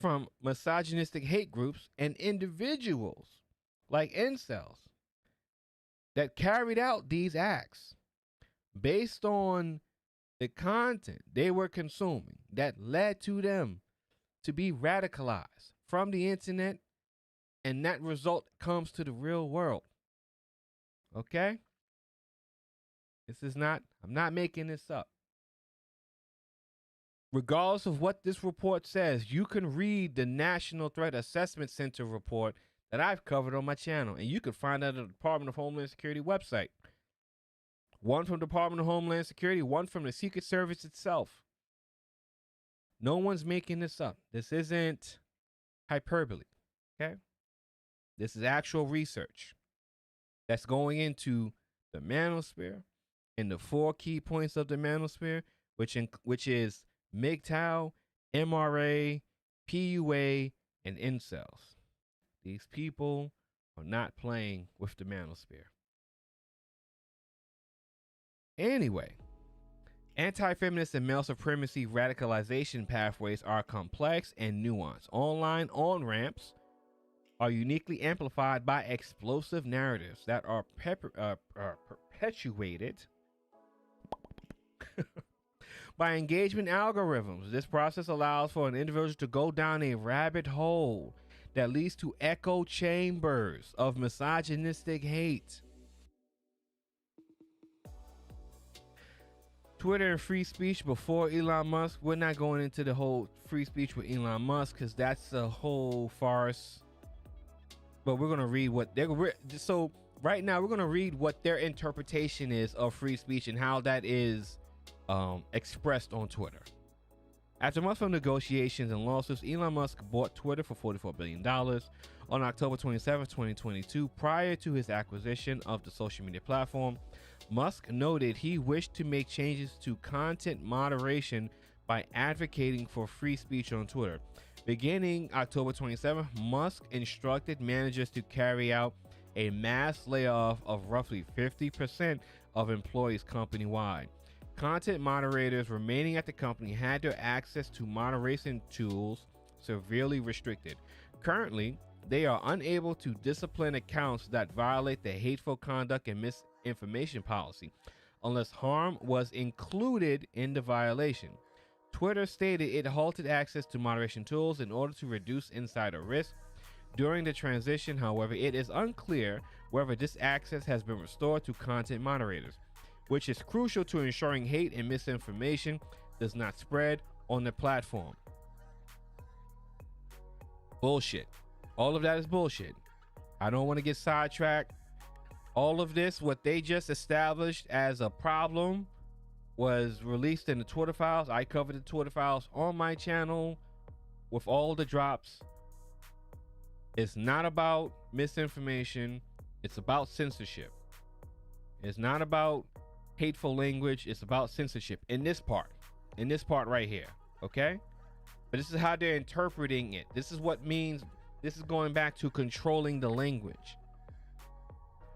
from misogynistic hate groups and individuals like incels that carried out these acts based on the content they were consuming that led to them to be radicalized from the internet, and that result comes to the real world. Okay? I'm not making this up. Regardless of what this report says, you can read the National Threat Assessment Center report that I've covered on my channel, and you can find that at the Department of Homeland Security website. One from the Department of Homeland Security, one from the Secret Service itself. No one's making this up. This isn't hyperbole, okay? This is actual research that's going into the Manosphere and the 4 key points of the Manosphere, which is MGTOW, MRA, PUA, and incels. These people are not playing with the Manosphere. Anyway, anti-feminist and male supremacy radicalization pathways are complex and nuanced. Online on-ramps are uniquely amplified by explosive narratives that are perpetuated by engagement algorithms. This process allows for an individual to go down a rabbit hole that leads to echo chambers of misogynistic hate. Twitter and free speech before Elon Musk. We're not going into the whole free speech with Elon Musk because that's a whole farce. But we're going to read what they're... So right now we're going to read what their interpretation is of free speech and how that is expressed on Twitter. After months of negotiations and lawsuits, Elon Musk bought Twitter for $44 billion on October 27, 2022. Prior to his acquisition of the social media platform, Musk noted he wished to make changes to content moderation by advocating for free speech on Twitter. Beginning October 27th, Musk instructed managers to carry out a mass layoff of roughly 50% of employees company-wide. Content moderators remaining at the company had their access to moderation tools severely restricted. Currently, they are unable to discipline accounts that violate the hateful conduct and misinformation policy unless harm was included in the violation. Twitter stated it halted access to moderation tools in order to reduce insider risk. During the transition, however, it is unclear whether this access has been restored to content moderators, which is crucial to ensuring hate and misinformation does not spread on the platform. Bullshit. All of that is bullshit. I don't want to get sidetracked. All of this, what they just established as a problem, was released in the Twitter files. I covered the Twitter files on my channel with all the drops. It's not about misinformation. It's about censorship. It's not about hateful language. It's about censorship in this part right here. Okay? But this is how they're interpreting it. This is what means. This is going back to controlling the language.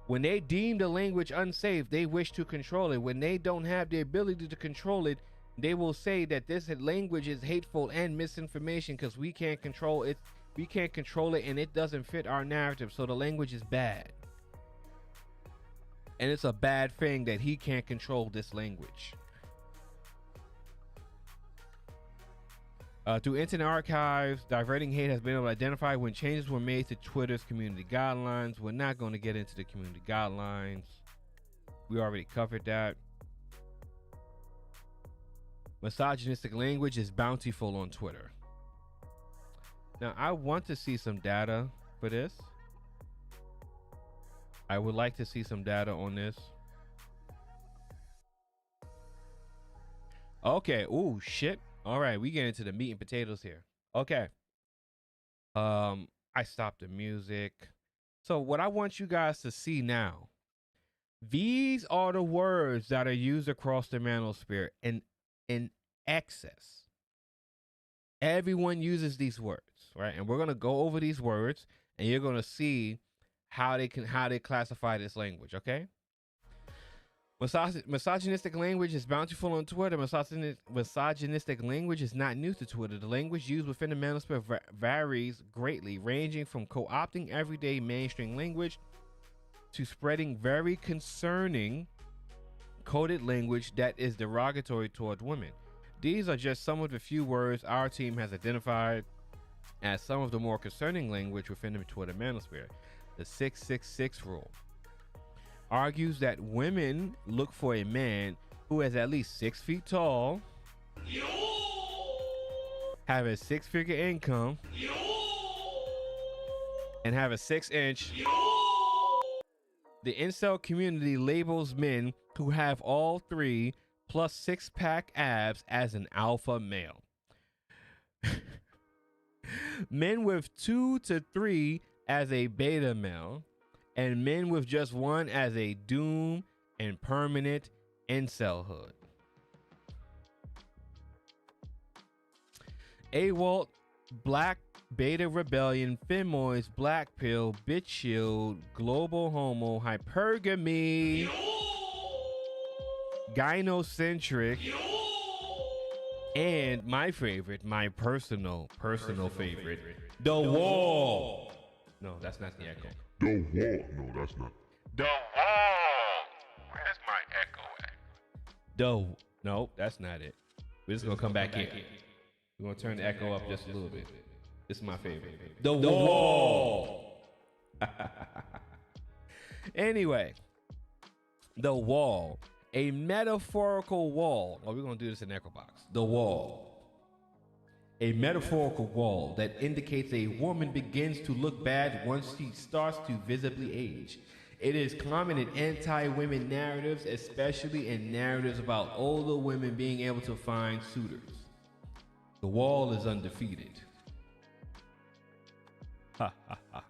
When they deem the language unsafe, they wish to control it. When they don't have the ability to control it, they will say that this language is hateful and misinformation because we can't control it. We can't control it and it doesn't fit our narrative. So the language is bad. And it's a bad thing that he can't control this language. Through Internet Archives, Diverting Hate has been able to identify when changes were made to Twitter's community guidelines. We're not going to get into the community guidelines. We already covered that. Misogynistic language is bountiful on Twitter. Now, I want to see some data for this. I would like to see some data on this. Okay. Ooh, shit. All right, we get into the meat and potatoes here. Okay. I stopped the music. So what I want you guys to see now, these are the words that are used across the manosphere in excess. Everyone uses these words, right? And we're gonna go over these words, and you're gonna see how they classify this language. Okay. Misogynistic language is bountiful on Twitter. Misogynistic language is not new to Twitter. The language used within the manosphere varies greatly, ranging from co-opting everyday mainstream language to spreading very concerning coded language that is derogatory toward women. These are just some of the few words our team has identified as some of the more concerning language within the Twitter manosphere. The 666 rule argues that women look for a man who is at least 6 feet tall, have a 6-figure income, and have a 6-inch. The incel community labels men who have all three plus 6-pack abs as an alpha male. Men with 2 to 3 as a beta male, and men with just 1 as a doom and permanent incelhood. AWOLT, Black Beta Rebellion, Femoids, Black Pill, Bitch Shield, Global Homo, Hypergamy, Gynocentric, and my favorite, my personal favorite, The Wall. No, that's not the echo. The wall. No, that's not. The wall. Where's my echo at? No, that's not it. We're just gonna come back here. We're gonna turn the echo up just a little bit. This is my favorite. The Wall. Anyway, The Wall, a metaphorical wall. Oh, we're gonna do this in Echo Box. The Wall. A metaphorical wall that indicates a woman begins to look bad once she starts to visibly age. It is common in anti-women narratives, especially in narratives about older women being able to find suitors. The Wall is undefeated. Ha ha ha.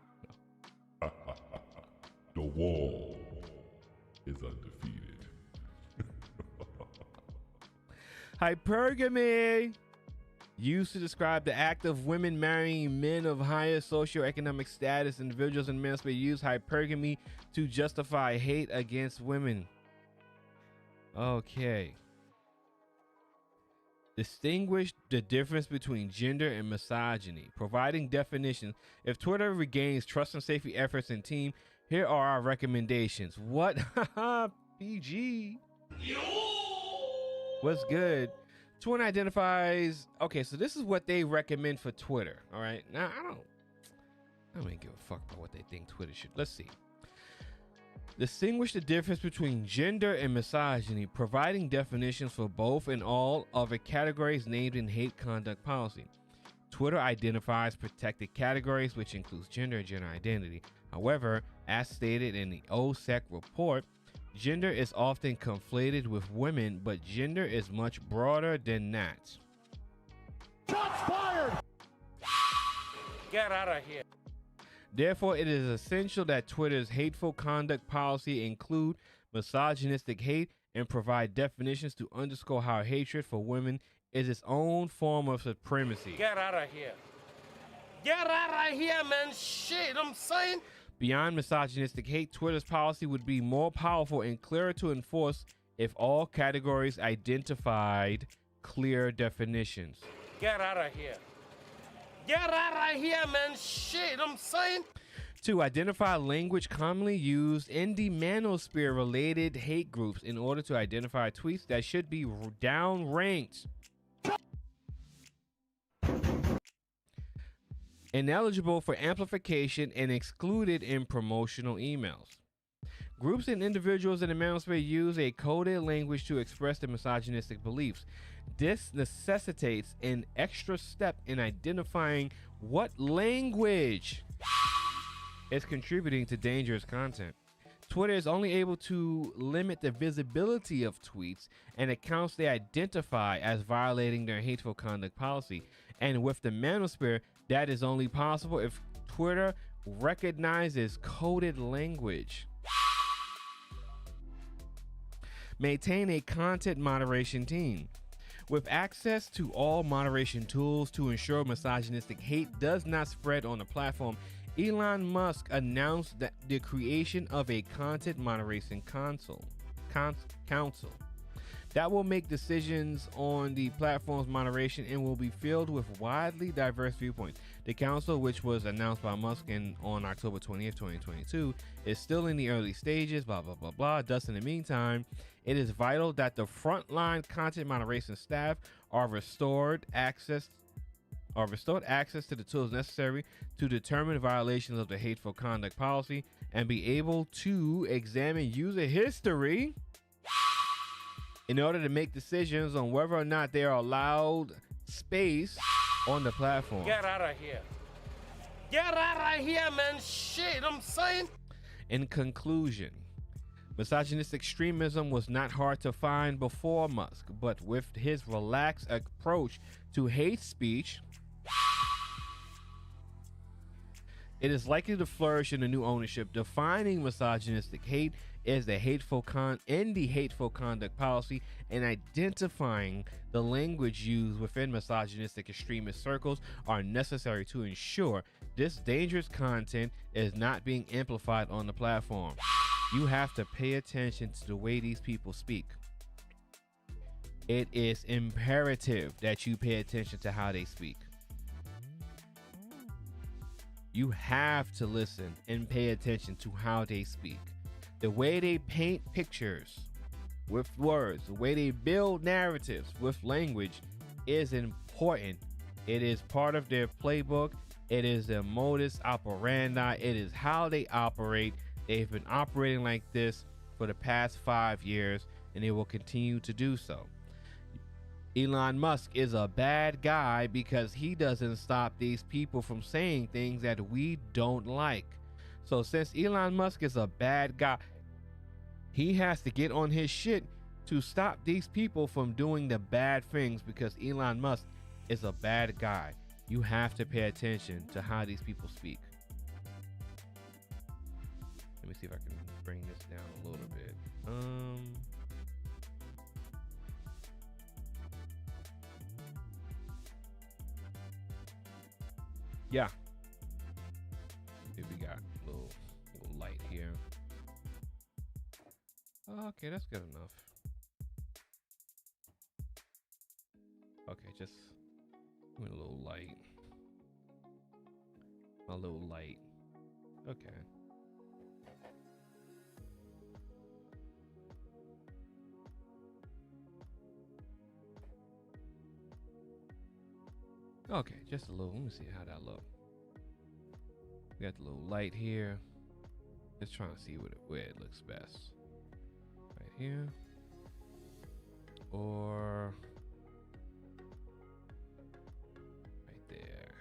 The wall is undefeated. Hypergamy, used to describe the act of women marrying men of higher socioeconomic status. Individuals in manosphere use hypergamy to justify hate against women. Okay. Distinguish the difference between gender and misogyny, providing definitions. If Twitter regains trust and safety efforts in team, here are our recommendations. What? PG. What's good? Twitter identifies. Okay, so this is what they recommend for Twitter. All right. Now I don't even give a fuck about what they think Twitter should. Let's see. Distinguish the difference between gender and misogyny, providing definitions for both and all other categories named in hate conduct policy. Twitter identifies protected categories, which includes gender and gender identity. However, as stated in the OSEC report, gender is often conflated with women, but gender is much broader than that. Shots fired! Get out of here. Therefore, it is essential that Twitter's hateful conduct policy include misogynistic hate and provide definitions to underscore how hatred for women is its own form of supremacy. Get out of here. Get out of here, man. Shit, I'm saying. Beyond misogynistic hate, Twitter's policy would be more powerful and clearer to enforce if all categories identified clear definitions. Get out of here. Get out of here, man. Shit, I'm saying. 2. Identify language commonly used in the manosphere related hate groups in order to identify tweets that should be downranked, ineligible for amplification, and excluded in promotional emails. Groups and individuals in the manosphere use a coded language to express their misogynistic beliefs. This necessitates an extra step in identifying what language is contributing to dangerous content. Twitter is only able to limit the visibility of tweets and accounts they identify as violating their hateful conduct policy. And with the Manosphere, that is only possible if Twitter recognizes coded language. Maintain a content moderation team. With access to all moderation tools to ensure misogynistic hate does not spread on the platform, Elon Musk announced that the creation of a content moderation council that will make decisions on the platform's moderation and will be filled with widely diverse viewpoints. The council, which was announced by Musk on October 20th, 2022, is still in the early stages, blah, blah, blah, blah. Thus, in the meantime, it is vital that the frontline content moderation staff are restored access to the tools necessary to determine violations of the hateful conduct policy and be able to examine user history in order to make decisions on whether or not they are allowed space on the platform. Get out of here. Get out of here, man. Shit, I'm saying. In conclusion, misogynistic extremism was not hard to find before Musk, but with his relaxed approach to hate speech, it is likely to flourish in the new ownership. Defining misogynistic hate is the hateful conduct policy, and identifying the language used within misogynistic extremist circles are necessary to ensure this dangerous content is not being amplified on the platform. You have to pay attention to the way these people speak. It is imperative that you pay attention to how they speak. You have to listen and pay attention to how they speak. The way they paint pictures with words, the way they build narratives with language is important. It is part of their playbook. It is their modus operandi. It is how they operate. They've been operating like this for the past 5 years, and they will continue to do so. Elon Musk is a bad guy because he doesn't stop these people from saying things that we don't like. So since Elon Musk is a bad guy, he has to get on his shit to stop these people from doing the bad things, because Elon Musk is a bad guy. You have to pay attention to how these people speak. Let me see if I can bring this down a little bit. Yeah. Here we got a little light here. Okay, that's good enough. Okay, just a little light. A little light. Okay. Okay, just a little. Let me see how that look. We got the little light here. Just trying to see where it looks best. Right here. Or right there.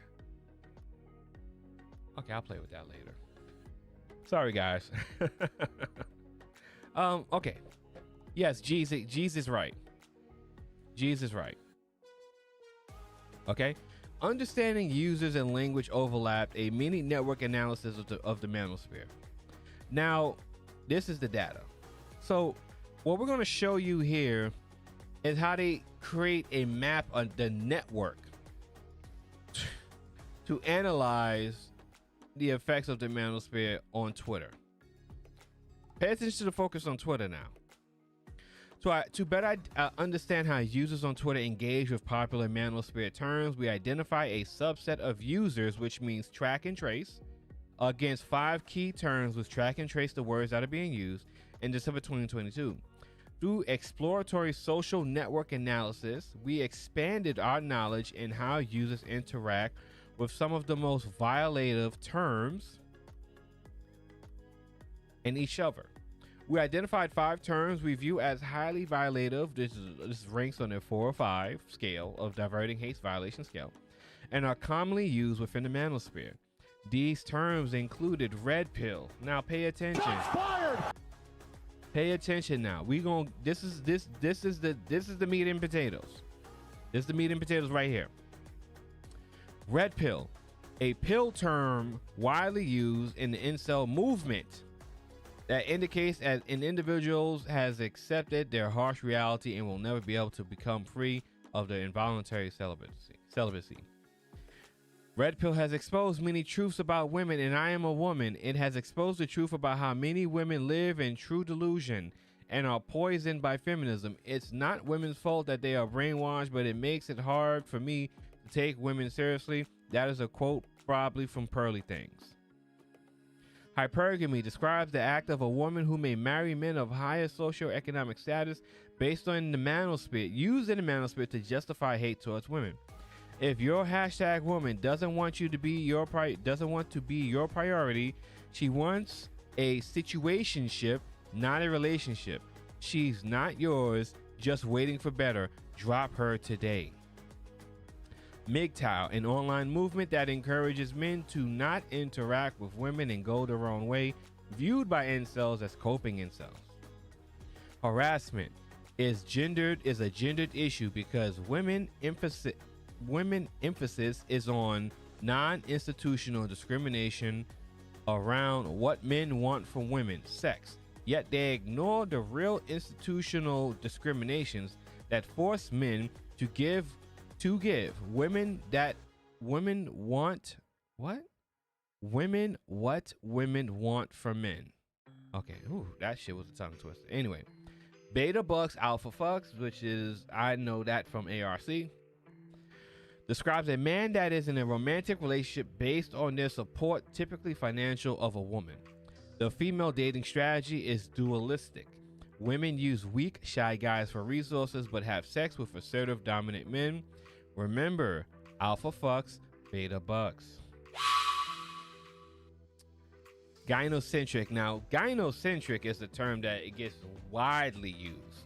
Okay, I'll play with that later. Sorry, guys. Okay. Yes, Jeez is right. Jeez is right. Okay. Understanding users and language overlap, a mini network analysis of the Manosphere. Now, this is the data. So what we're going to show you here is how they create a map on the network to analyze the effects of the Manosphere on Twitter. Pay attention to the focus on Twitter now. To better understand how users on Twitter engage with popular Manosphere terms, we identify a subset of users, which means track and trace, against 5 key terms which track and trace the words that are being used in December 2022. Through exploratory social network analysis, we expanded our knowledge in how users interact with some of the most violative terms in each other. We identified 5 terms we view as highly violative. This ranks on a 4 or 5 scale of diverting hate violation scale, and are commonly used within the Manosphere. These terms included red pill. Now pay attention. Pay attention now. This is the meat and potatoes. This is the meat and potatoes right here. Red pill, a pill term widely used in the incel movement that indicates that an individual has accepted their harsh reality and will never be able to become free of the involuntary celibacy. Red pill has exposed many truths about women, and I am a woman. It has exposed the truth about how many women live in true delusion and are poisoned by feminism. It's not women's fault that they are brainwashed, but it makes it hard for me to take women seriously. That is a quote probably from Pearly Things. Hypergamy describes the act of a woman who may marry men of higher socioeconomic status based on the manosphere, used in the manosphere to justify hate towards women. If your hashtag woman doesn't want to be your priority, she wants a situationship, not a relationship. She's not yours, just waiting for better. Drop her today. MGTOW, an online movement that encourages men to not interact with women and go their own way, viewed by incels as coping incels. Harassment is a gendered issue because women emphasis is on non-institutional discrimination around what men want from women, sex. Yet they ignore the real institutional discriminations that force men to give women that women want what women want from men. Okay, ooh, that shit was a tongue twister. Anyway, beta bucks, alpha fucks, which is, I know that from ARC, describes a man that is in a romantic relationship based on their support, typically financial, of a woman. The female dating strategy is dualistic. Women use weak, shy guys for resources but have sex with assertive, dominant men. Remember, alpha fucks, beta bucks. Gynocentric. Now, gynocentric is the term that it gets widely used.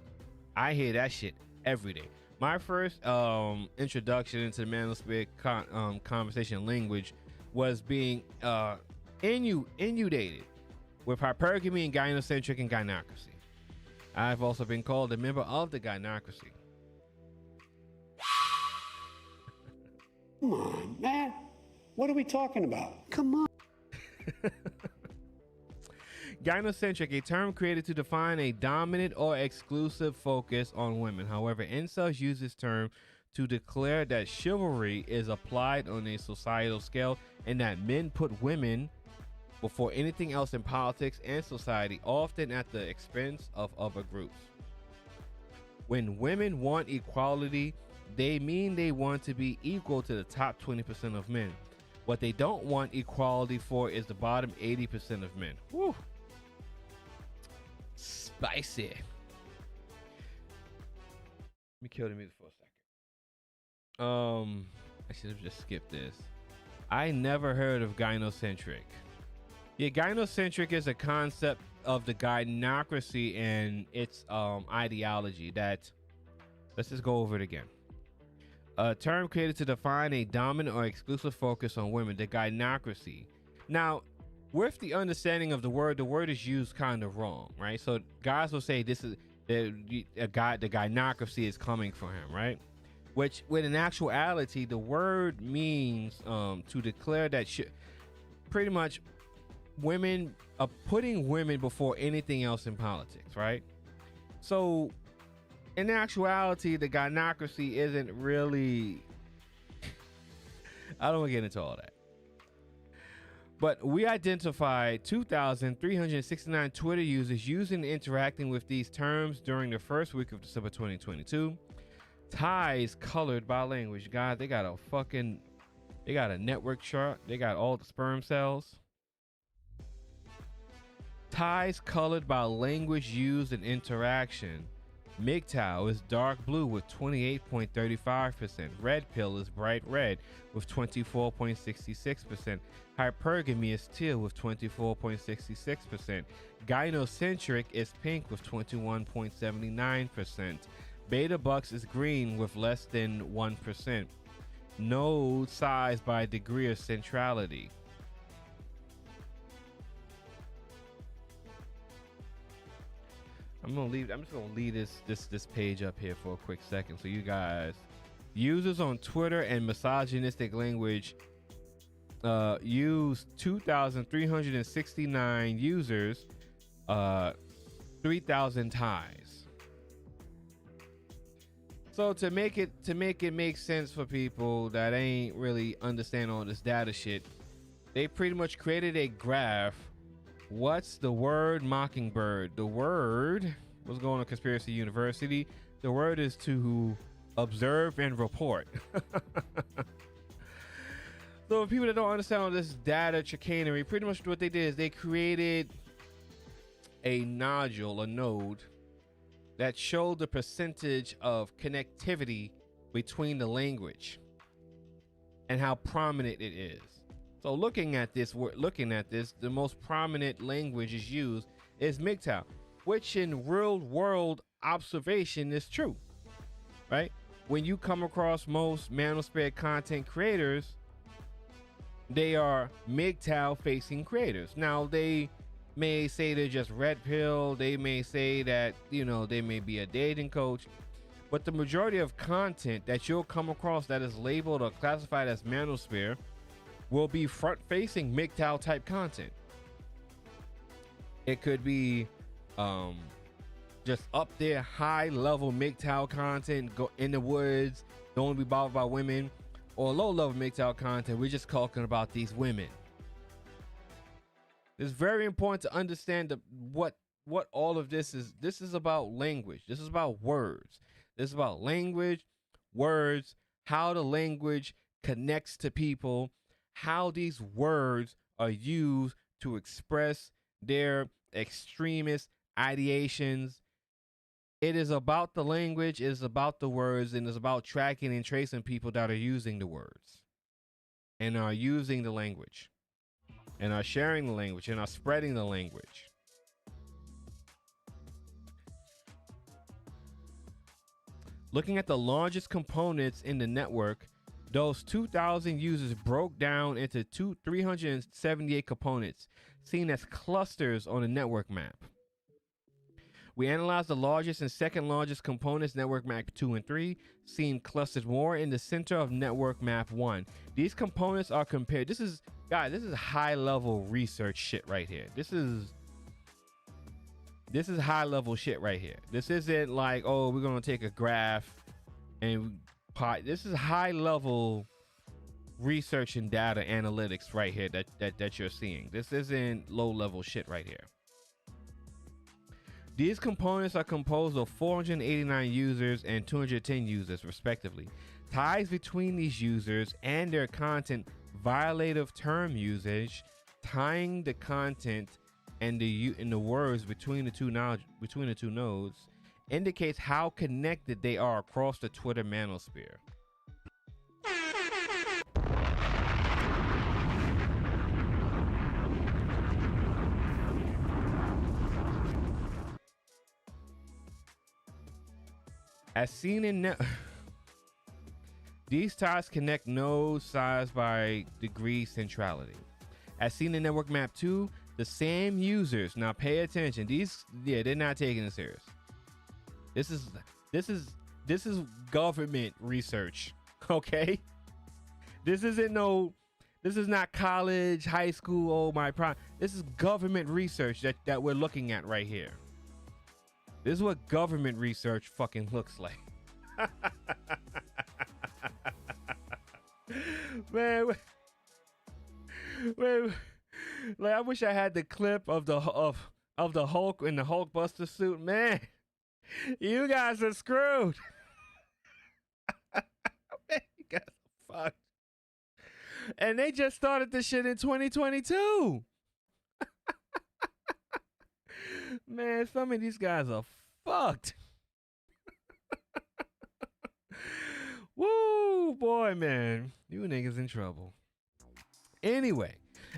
I hear that shit every day. My first introduction into the manosphere conversation language was being inundated with hypergamy and gynocentric and gynocracy. I've also been called a member of the gynocracy. Come on, man. What are we talking about? Come on. Gynocentric, a term created to define a dominant or exclusive focus on women. However, incels use this term to declare that chivalry is applied on a societal scale and that men put women before anything else in politics and society, often at the expense of other groups. When women want equality, they mean they want to be equal to the top 20% of men. What they don't want equality for is the bottom 80% of men. Woo. Spicy. Let me kill the music for a second. I should have just skipped this. I never heard of gynocentric. Yeah, gynocentric is a concept of the gynocracy and its ideology that, let's just go over it again. A term created to define a dominant or exclusive focus on women, the gynocracy. Now, with the understanding of the word is used kind of wrong, right? So guys will say this is the gynocracy is coming for him, right? Which, when in actuality, the word means to declare that pretty much women are putting women before anything else in politics, right? So in actuality, the gynocracy isn't really I don't want to get into all that. But we identified 2,369 Twitter users using and interacting with these terms during the first week of December 2022. Ties colored by language. Guys, they got a network chart. They got all the sperm cells. Ties colored by language used in interaction. MGTOW is dark blue with 28.35%. Red pill is bright red with 24.66%. Hypergamy is teal with 24.66%. Gynocentric is pink with 21.79%. Beta bucks is green with less than 1%. Node size by degree of centrality. I'm just gonna leave this page up here for a quick second, so you guys, users on Twitter and misogynistic language, use 2,369 users, 3,000 ties. So to make it make sense for people that ain't really understand all this data shit, they pretty much created a graph. What's the word mockingbird? The word was going on Conspiracy University. The word is to observe and report. So for people that don't understand all this data chicanery, pretty much what they did is they created a node that showed the percentage of connectivity between the language and how prominent it is. So looking at this, the most prominent language is used is MGTOW, which in real world observation is true, right? When you come across most Manosphere content creators, they are MGTOW facing creators. Now they may say they're just red pill. They may say that, you know, they may be a dating coach, but the majority of content that you'll come across that is labeled or classified as Manosphere will be front-facing MGTOW type content. It could be just up there high-level MGTOW content, go in the woods, don't be bothered by women, or low-level MGTOW content. We're just talking about these women. It's very important to understand what all of this is. This is about language. This is about words. This is about language, words, how the language connects to people, how these words are used to express their extremist ideations. It is about the language, it is about the words, and it's about tracking and tracing people that are using the words and are using the language and are sharing the language and are spreading the language. Looking at the largest components in the network, those 2,000 users broke down into 378 components, seen as clusters on the network map. We analyzed the largest and second largest components, network map 2 and 3, seen clustered more in the center of network map 1. These components are compared. This is high level research shit right here. This is high level shit right here. This isn't like, oh, we're going to take a graph and this is high level research and data analytics right here that you're seeing. This isn't low level shit right here. These components are composed of 489 users and 210 users respectively. Ties between these users and their content, violative term usage, tying the content and the words between the two nodes indicates how connected they are across the Twitter manosphere. As seen in these ties connect nodes sized by degree centrality. As seen in network map 2, the same users. Now pay attention. They're not taking it serious. This is government research. Okay? This is not college, high school, oh my prime. This is government research that we're looking at right here. This is what government research fucking looks like. Man, wait, like I wish I had the clip of the Hulk in the Hulkbuster suit. Man, you guys are screwed. Man, you guys are fucked. And they just started this shit in 2022. Man, some of these guys are fucked. Woo, boy, man. You niggas in trouble. Anyway,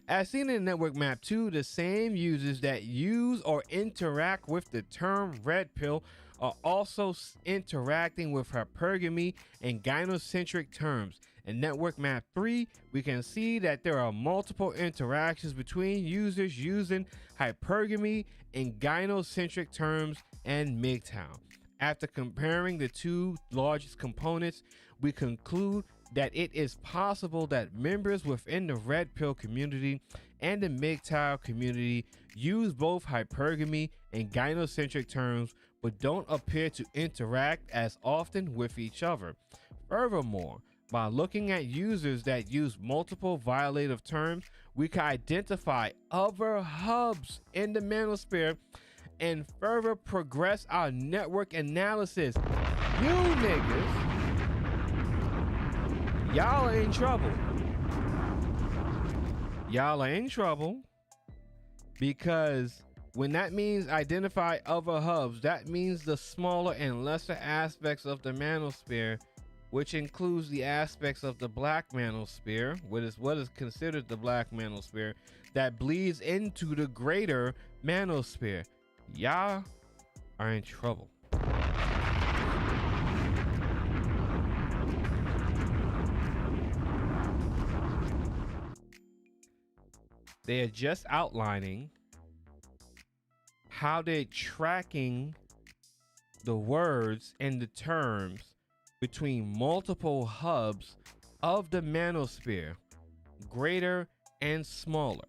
as seen in network map 2, the same users that use or interact with the term red pill are also interacting with hypergamy and gynocentric terms. In network map 3, we can see that there are multiple interactions between users using hypergamy and gynocentric terms and MGTOW. After comparing the two largest components, we conclude that it is possible that members within the Red Pill community and the MGTOW community use both hypergamy and gynocentric terms, but don't appear to interact as often with each other. Furthermore, by looking at users that use multiple violative terms, we can identify other hubs in the manosphere and further progress our network analysis. You niggas, y'all are in trouble. Y'all are in trouble because when that means identify other hubs, that means the smaller and lesser aspects of the manosphere, which includes the aspects of the black manosphere, what is considered the black manosphere, that bleeds into the greater manosphere. Y'all are in trouble. They are just outlining how they're tracking the words and the terms between multiple hubs of the manosphere, greater and smaller.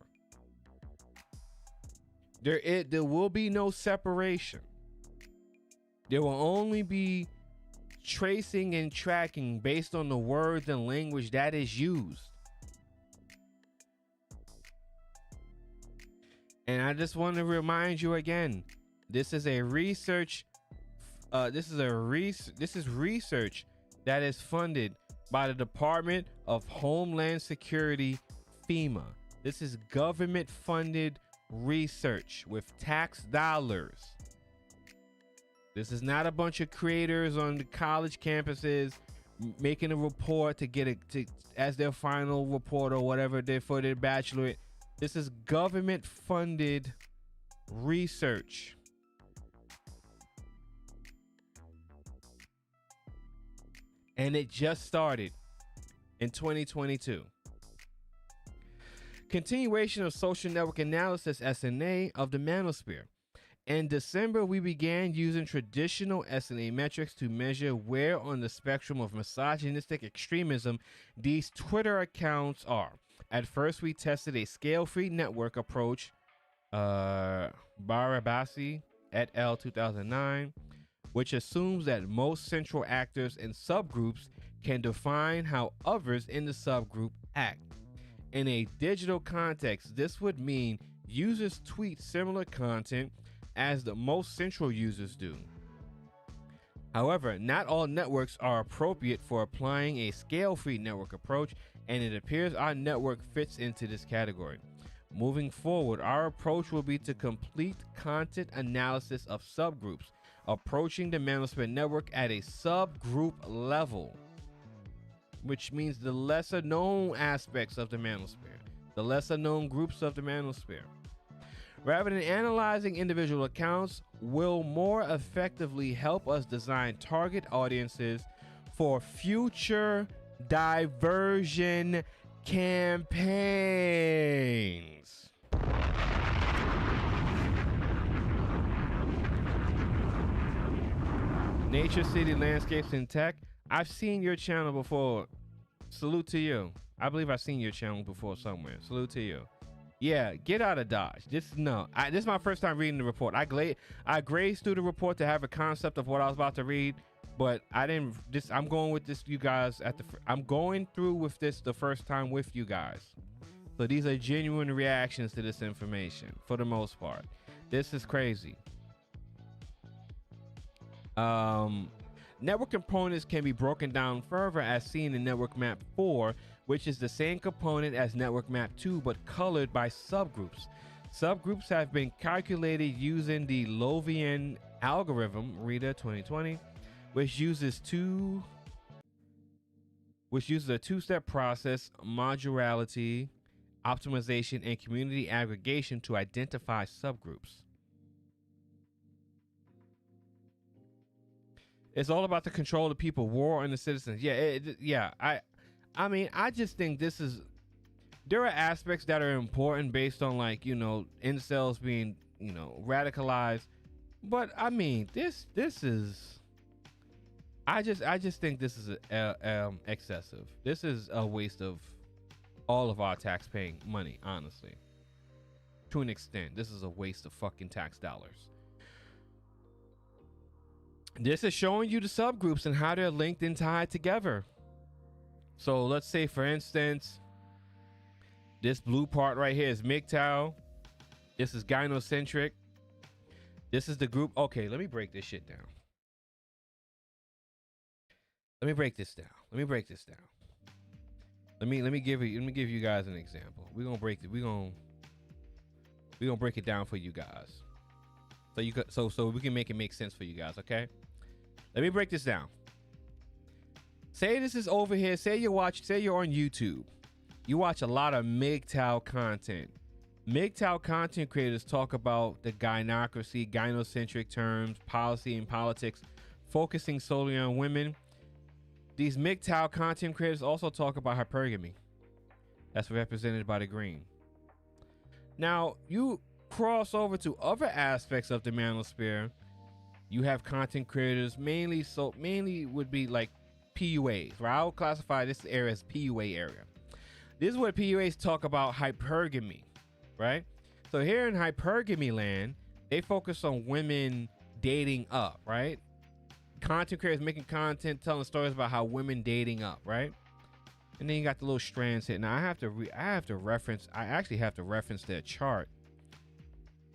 There will be no separation. There will only be tracing and tracking based on the words and language that is used. And I just want to remind you again, this is research that is funded by the Department of Homeland Security, FEMA. This is government funded research with tax dollars. This is not a bunch of creators on the college campuses making a report to get it as their final report or whatever for their bachelorette. This is government funded research. And it just started in 2022. Continuation of social network analysis SNA of the manosphere. In December, we began using traditional SNA metrics to measure where on the spectrum of misogynistic extremism these Twitter accounts are. At first, we tested a scale-free network approach, Barabasi et al. 2009, which assumes that most central actors and subgroups can define how others in the subgroup act. In a digital context, this would mean users tweet similar content as the most central users do. However, not all networks are appropriate for applying a scale-free network approach, and it appears our network fits into this category. Moving forward, our approach will be to complete content analysis of subgroups, approaching the Manosphere network at a subgroup level, which means the lesser known aspects of the Manosphere, the lesser known groups of the Manosphere. Rather than analyzing individual accounts, will more effectively help us design target audiences for future diversion campaigns. Nature, City, Landscapes, and Tech. I've seen your channel before. Salute to you. I believe I've seen your channel before somewhere. Salute to you. Yeah, get out of Dodge. This is my first time reading the report. I grazed through the report to have a concept of what I was about to read, but I didn't. I'm going with this, you guys. I'm going through with this the first time with you guys. So these are genuine reactions to this information for the most part. This is crazy. Network components can be broken down further as seen in Network Map 4, which is the same component as Network Map 2 but colored by subgroups. Subgroups have been calculated using the Lovian algorithm, Rita 2020, which uses a two-step process, modularity, optimization, and community aggregation to identify subgroups. It's all about the control of the people, war on the citizens. Yeah, I mean, I just think there are aspects that are important based on, like, incels being, radicalized. But I mean, this is, I just think this is excessive. This is a waste of all of our tax-paying money, honestly. To an extent, this is a waste of fucking tax dollars. This is showing you the subgroups and how they're linked and tied together. So let's say, for instance, this blue part right here is MGTOW. This is gynocentric. This is the group. Okay, let me break this shit down. Let me break this down. Let me give you guys an example. We're gonna break it down for you guys. So we can make it make sense for you guys, okay? Let me break this down. Say this is over here. Say you're on YouTube. You watch a lot of MGTOW content. MGTOW content creators talk about the gynocracy, gynocentric terms, policy and politics, focusing solely on women. These MGTOW content creators also talk about hypergamy. That's represented by the green. Now, you cross over to other aspects of the manosphere. You have content creators mainly would be like PUAs, right? I would classify this area as PUA area. This is what PUAs talk about hypergamy, right? So here in hypergamy land, they focus on women dating up, right? Content creators making content, telling stories about how women dating up, right? And then you got the little strands here. Now I actually have to reference their chart.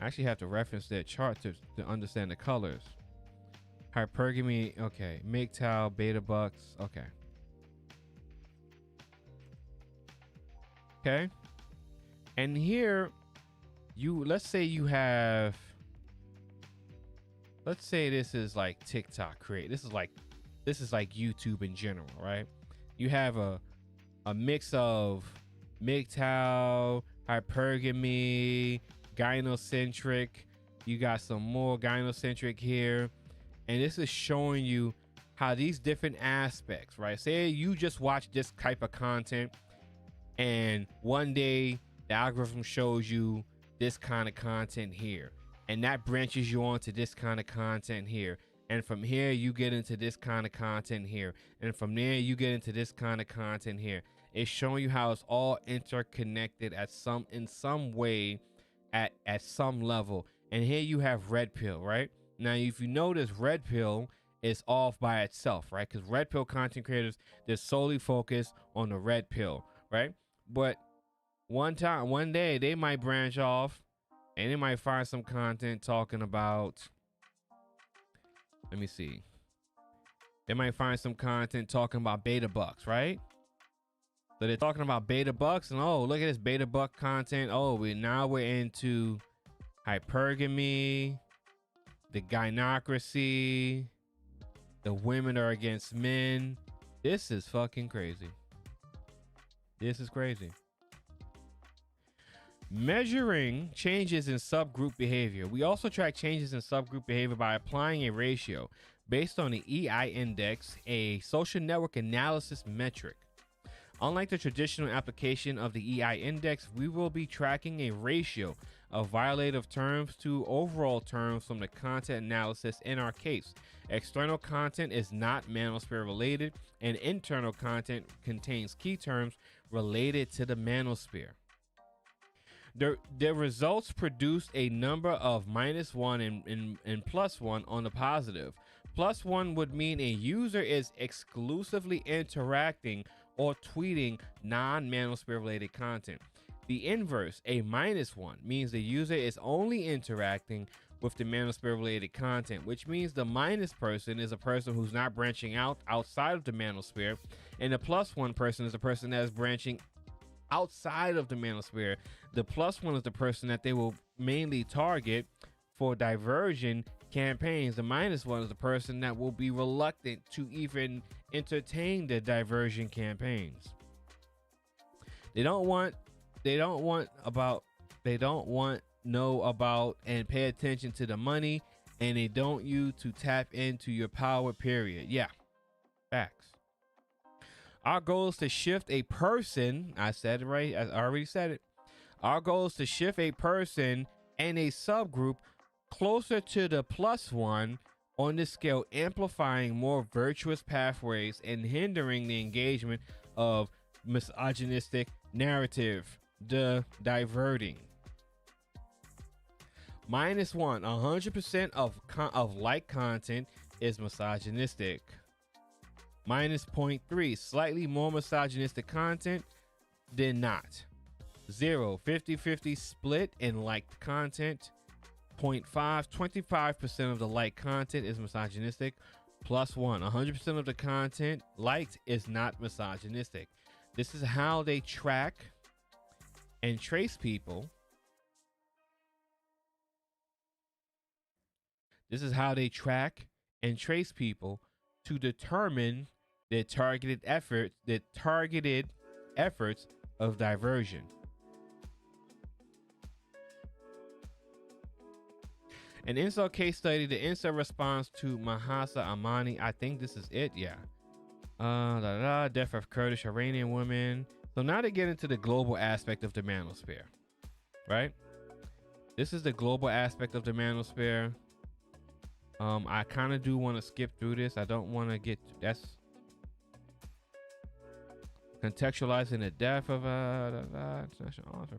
To understand the colors. Hypergamy, okay. MGTOW, beta bucks, okay. Okay. And here, let's say this is like TikTok create. This is like YouTube in general, right? You have a mix of MGTOW, hypergamy, gynocentric. You got some more gynocentric here. And this is showing you how these different aspects, right? Say you just watch this type of content and one day the algorithm shows you this kind of content here. And that branches you on to this kind of content here. And from here, you get into this kind of content here. And from there, you get into this kind of content here. It's showing you how it's all interconnected in some way at some level. And here you have red pill, right? Now, if you notice, red pill is off by itself, right? Because red pill content creators, they're solely focused on the red pill, right? But one day, they might branch off and they might find some content talking about, let me see. They might find some content talking about beta bucks, right? So they're talking about beta bucks, and oh, look at this beta buck content. Oh, we're into hypergamy, the gynocracy, the women are against men. This is fucking crazy. This is crazy. Measuring changes in subgroup behavior. We also track changes in subgroup behavior by applying a ratio based on the EI index, a social network analysis metric. Unlike the traditional application of the EI index, we will be tracking a ratio of violative terms to overall terms from the content analysis. In our case, external content is not manosphere related, and internal content contains key terms related to the manosphere. The results produce a number of -1 and +1 on the positive. +1 would mean a user is exclusively interacting or tweeting non-manosphere related content. The inverse, a -1, means the user is only interacting with the manosphere related content, which means the minus person is a person who's not branching outside of the manosphere, and the +1 person is a person that is branching outside of the manosphere. The +1 is the person that they will mainly target for diversion campaigns. The -1 is the person that will be reluctant to even entertain the diversion campaigns. They don't want know about and pay attention to the money, and they don't you to tap into your power, period. Yeah, facts. Our goal is to shift a person. I said it right. I already said it. Our goal is to shift a person and a subgroup closer to the +1 on this scale, amplifying more virtuous pathways and hindering the engagement of misogynistic narrative. The diverting. -1, 100% of like content is misogynistic. -0.3, slightly more misogynistic content than not. 0, 50-50 split in liked content. 0.5, 25% of the liked content is misogynistic. +1, 100% of the content liked is not misogynistic. This is how they track and trace people. This is how they track and trace people to determine the targeted efforts of diversion. An incel case study, the incel response to Mahsa Amini. I think this is it, yeah. Death of Kurdish Iranian women. So now they get into the global aspect of the manosphere, right? This is the global aspect of the manosphere. I kind of do want to skip through this. I don't want to get, that's contextualizing the death of international author.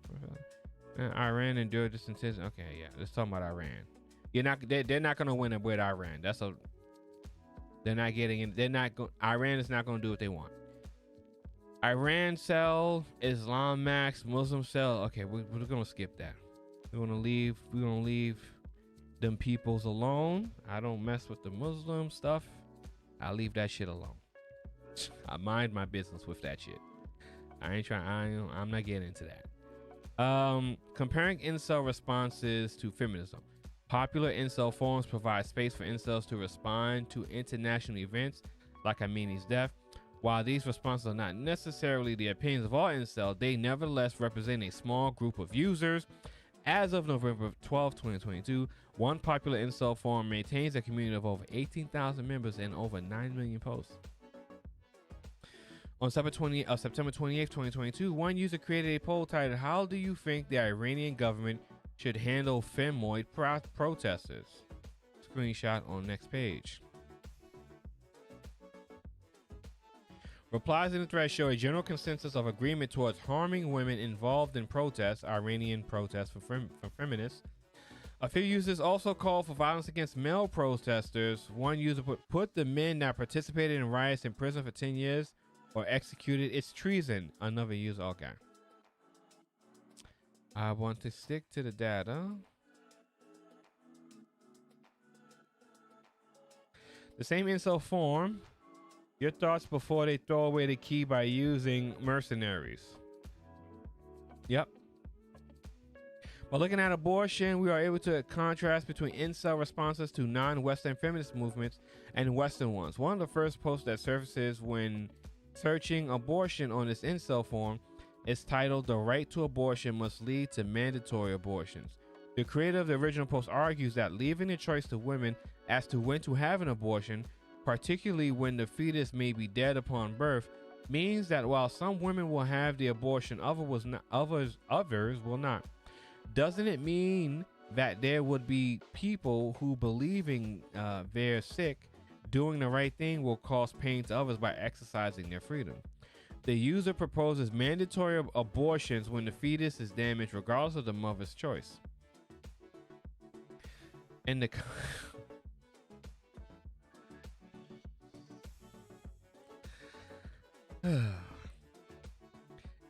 Iran endured this intense. Okay, yeah, let's talk about Iran. They're not gonna win it with Iran. They're not getting in. Iran is not gonna do what they want. Iran sell, Islam max, Muslim sell. Okay, we're gonna skip that. We're gonna leave them peoples alone. I don't mess with the Muslim stuff. I leave that shit alone. I mind my business with that shit. I'm not getting into that. Comparing incel responses to feminism. Popular incel forums provide space for incels to respond to international events like Amini's death. While these responses are not necessarily the opinions of all incels, they nevertheless represent a small group of users. As of November 12, 2022, one popular incel forum maintains a community of over 18,000 members and over 9 million posts. On September 28, 2022, one user created a poll titled, "How do you think the Iranian government should handle femoid protesters?" Screenshot on next page. Replies in the thread show a general consensus of agreement towards harming women involved in protests, Iranian protests for feminists. A few users also called for violence against male protesters. One user put the men that participated in riots in prison for 10 years or executed. It's treason. Another user, okay. I want to stick to the data. The same incel form. Your thoughts before they throw away the key by using mercenaries. Yep. By looking at abortion, we are able to contrast between incel responses to non-Western feminist movements and Western ones. One of the first posts that surfaces when searching abortion on this incel forum is titled, "The right to abortion must lead to mandatory abortions." The creator of the original post argues that leaving the choice to women as to when to have an abortion, particularly when the fetus may be dead upon birth, means that while some women will have the abortion, others will not. Doesn't it mean that there would be people who, believing they're sick, doing the right thing will cause pain to others by exercising their freedom? The user proposes mandatory abortions when the fetus is damaged, regardless of the mother's choice. In the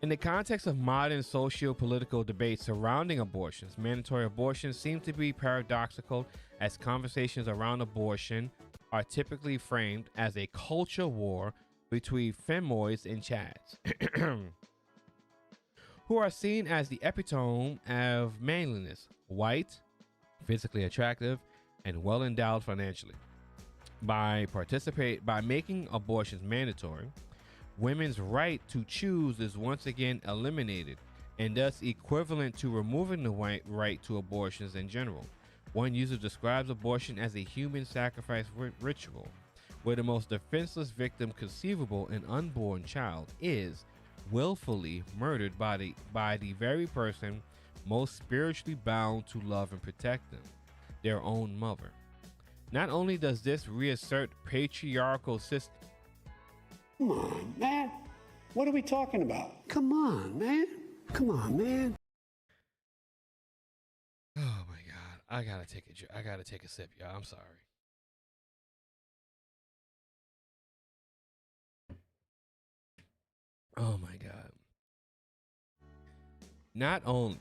in the context of modern socio-political debates surrounding abortions, mandatory abortions seem to be paradoxical, as conversations around abortion are typically framed as a culture war between femoids and chads, who are seen as the epitome of manliness, white, physically attractive, and well endowed financially. By making abortions mandatory, women's right to choose is once again eliminated, and thus equivalent to removing the right to abortions in general. One user describes abortion as a human sacrifice ritual. where the most defenseless victim conceivable, an unborn child, is willfully murdered by the very person most spiritually bound to love and protect them, their own mother. Not only does this reassert patriarchal system. Come on, man. What are we talking about? Come on, man. Come on, man. Oh my God, I gotta take a sip, y'all. I'm sorry. Oh my God. Not only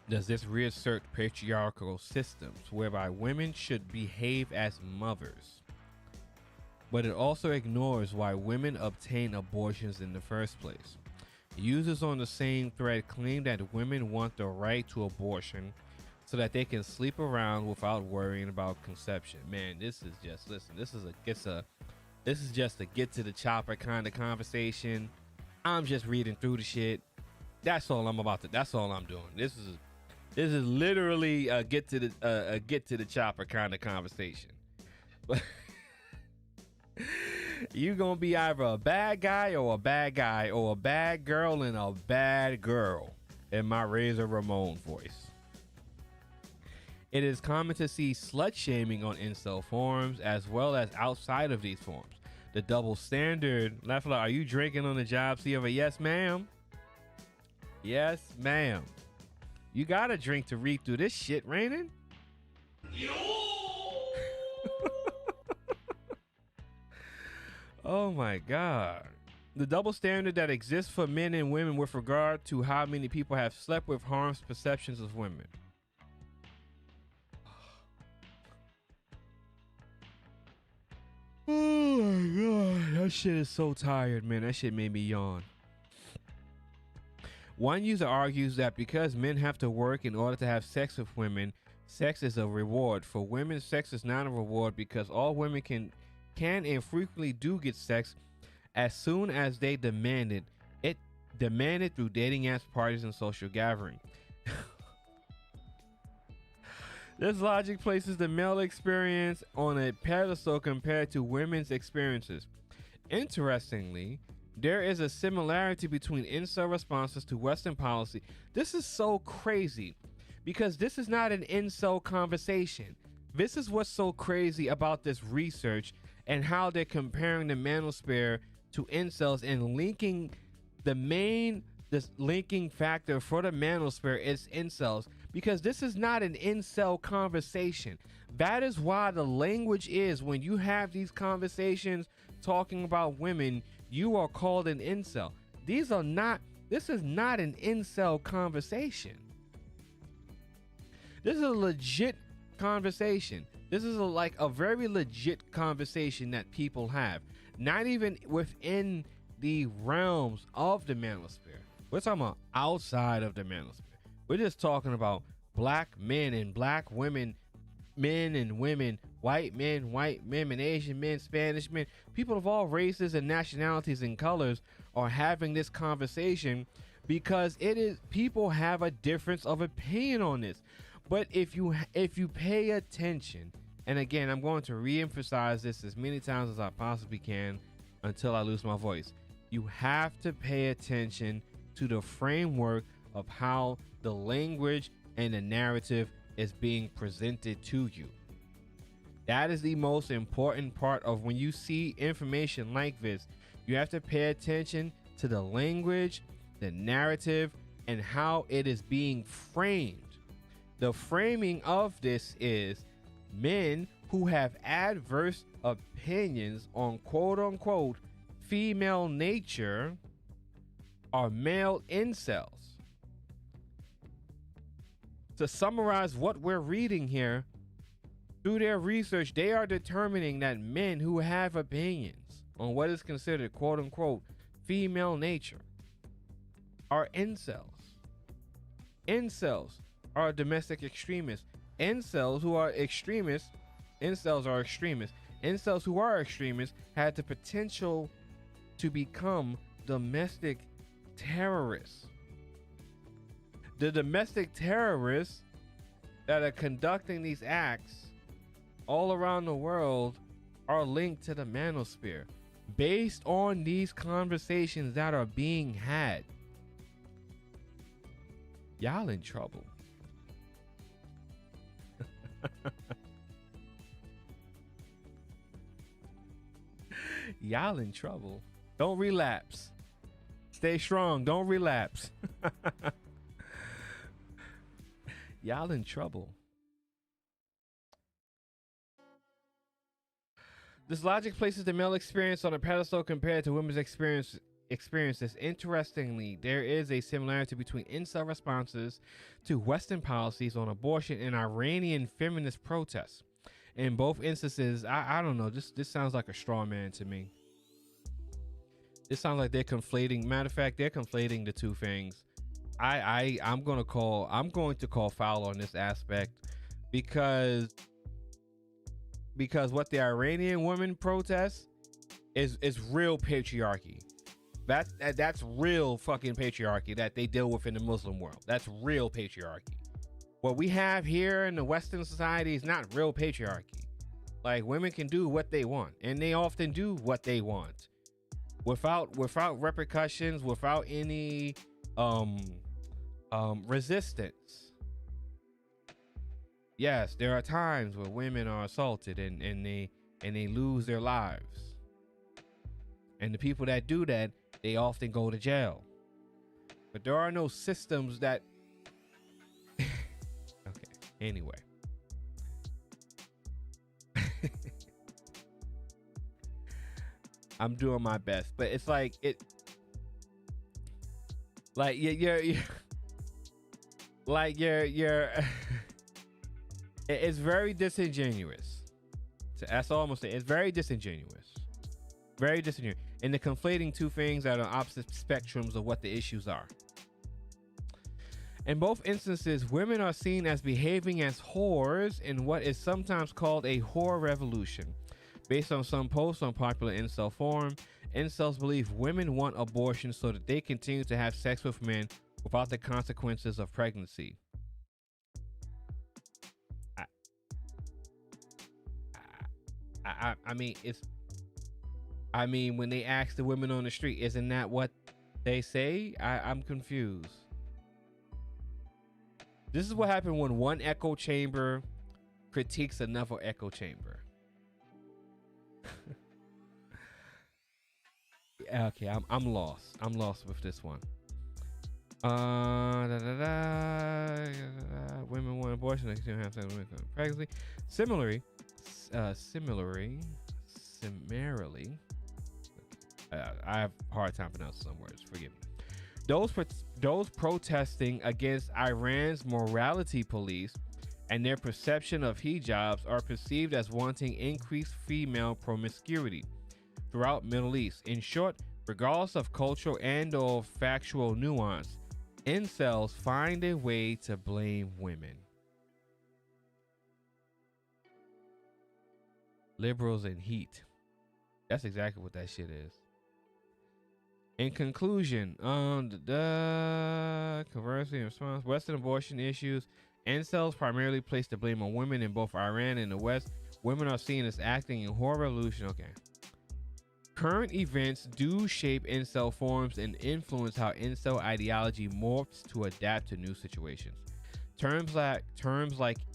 does this reassert patriarchal systems whereby women should behave as mothers, but it also ignores why women obtain abortions in the first place. Users on the same thread claim that women want the right to abortion so that they can sleep around without worrying about conception. Man, this is just, listen, this is just a get to the chopper kind of conversation. I'm just reading through the shit. That's all I'm doing. This is literally a get to the chopper kind of conversation. But you gonna be either a bad guy or a bad girl and a bad girl in my Razor Ramon voice. It is common to see slut shaming on incel forums as well as outside of these forums. The double standard. Are you drinking on the job? So you have a yes, ma'am. Yes, ma'am. You got a drink to read through this shit, Rainin'? Oh my God. The double standard that exists for men and women with regard to how many people have slept with harms perceptions of women. Oh my God. That shit is so tired, man. That shit made me yawn. One user argues that because men have to work in order to have sex with women, sex is a reward. For women, sex is not a reward because all women can and frequently do get sex as soon as they demand it. It demanded through dating apps, parties, and social gathering. This logic places the male experience on a pedestal compared to women's experiences. Interestingly, there is a similarity between incel responses to Western policy. This is so crazy because this is not an incel conversation. This is what's so crazy about this research and how they're comparing the manosphere to incels and linking this linking factor for the manosphere is incels, because this is not an incel conversation. That is why the language is, when you have these conversations talking about women, you are called an incel. This is not an incel conversation. This is a legit conversation. This is a very legit conversation that people have, not even within the realms of the manosphere. We're talking about outside of the manosphere. We're just talking about black men and black women, men and women, white men, Asian men, Spanish men. People of all races and nationalities and colors are having this conversation because people have a difference of opinion on this. But if you pay attention, and again, I'm going to reemphasize this as many times as I possibly can until I lose my voice. You have to pay attention to the framework of how the language and the narrative is being presented to you. That is the most important part of when you see information like this. You have to pay attention to the language, the narrative, and how it is being framed. The framing of this is men who have adverse opinions on quote unquote female nature are male incels. To summarize what we're reading here, through their research, they are determining that men who have opinions on what is considered quote unquote female nature are incels. Incels are domestic extremists. Incels who are extremists, incels are extremists. Incels who are extremists had the potential to become domestic terrorists. The domestic terrorists that are conducting these acts all around the world are linked to the manosphere. Based on these conversations that are being had, y'all in trouble. Y'all in trouble. Don't relapse. Stay strong. Don't relapse. Y'all in trouble. This logic places the male experience on a pedestal compared to women's experiences. Interestingly, there is a similarity between incel responses to Western policies on abortion and Iranian feminist protests. In both instances, I don't know. This sounds like a straw man to me. This sounds like they're conflating. Matter of fact, they're conflating the two things. I'm going to call foul on this aspect because what the Iranian women protest is real patriarchy. That's real fucking patriarchy that they deal with in the Muslim world. That's real patriarchy. What we have here in the Western society is not real patriarchy. Like, women can do what they want, and they often do what they want without repercussions, without any resistance. Yes, there are times where women are assaulted and they lose their lives. And the people that do that, they often go to jail. But there are no systems that okay, anyway. I'm doing my best, but it's like you're it's very disingenuous. That's all I'm gonna say. It's very disingenuous. Very disingenuous. And they're conflating two things that are opposite spectrums of what the issues are. In both instances, women are seen as behaving as whores in what is sometimes called a whore revolution. Based on some posts on popular incel forum, incels believe women want abortion so that they continue to have sex with men without the consequences of pregnancy. I mean, when they ask the women on the street, isn't that what they say? I'm confused. This is what happened when one echo chamber critiques another echo chamber. Okay, I'm lost. I'm lost with this one. Women want abortion. They can have sex with pregnancy. Similarly, I have a hard time pronouncing some words. Forgive me. Those protesting against Iran's morality police and their perception of hijabs are perceived as wanting increased female promiscuity throughout Middle East. In short, regardless of cultural and/or factual nuance, incels find a way to blame women. Liberals in heat. That's exactly what that shit is. In conclusion, conversely, in response, Western abortion issues, incels primarily place the blame on women in both Iran and the West. Women are seen as acting in whore revolution. Okay. Current events do shape incel forms and influence how incel ideology morphs to adapt to new situations. Terms like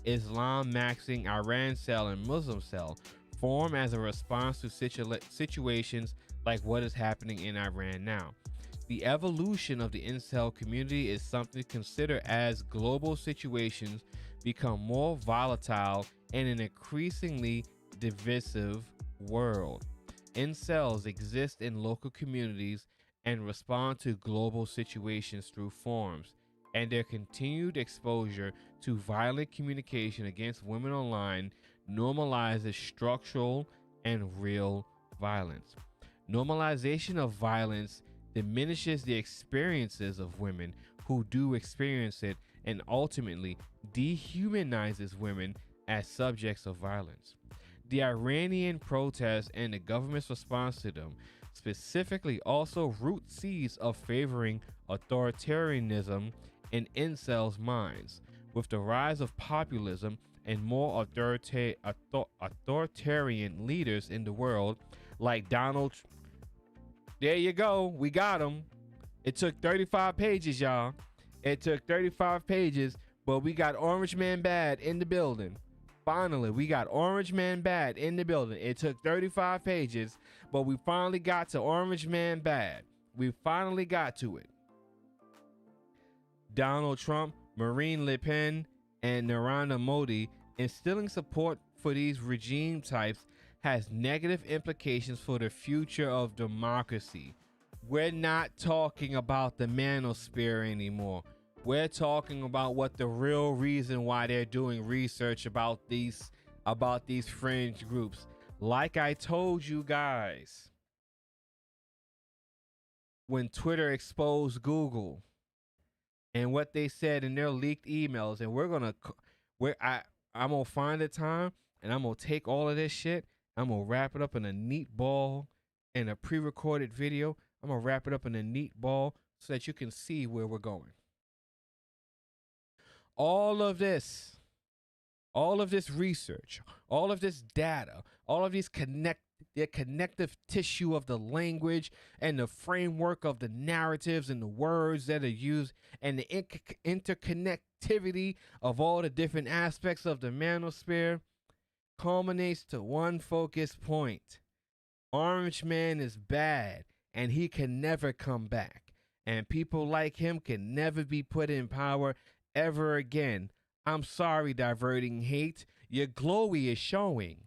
Islam maxing, Iran cell, and Muslim cell form as a response to situations like what is happening in Iran now. The evolution of the incel community is something to consider as global situations become more volatile in an increasingly divisive world. Incels exist in local communities and respond to global situations through forums, and their continued exposure to violent communication against women online normalizes structural and real violence. Normalization of violence diminishes the experiences of women who do experience it and ultimately dehumanizes women as subjects of violence. The Iranian protests and the government's response to them specifically also root seeds of favoring authoritarianism in incels' minds, with the rise of populism and more authoritarian leaders in the world, like Donald. There you go. We got him. It took 35 pages, y'all. It took 35 pages, but we got Orange Man Bad in the building. Finally, we got Orange Man Bad in the building. It took 35 pages, but we finally got to Orange Man Bad. We finally got to it. Donald Trump, Marine Le Pen, and Narendra Modi instilling support for these regime types has negative implications for the future of democracy. We're not talking about the manosphere anymore. We're talking about what the real reason why they're doing research about these fringe groups. Like I told you guys, when Twitter exposed Google and what they said in their leaked emails, and I'm gonna find a time and I'm gonna take all of this shit, I'm gonna wrap it up in a neat ball in a pre-recorded video. I'm gonna wrap it up in a neat ball so that you can see where we're going. All of this research, all of this data, all of these the connective tissue of the language and the framework of the narratives and the words that are used and the interconnectivity of all the different aspects of the manosphere culminates to one focus point. Orange Man is bad and he can never come back. And people like him can never be put in power ever again. I'm sorry, Diverting Hate. Your glowy is showing.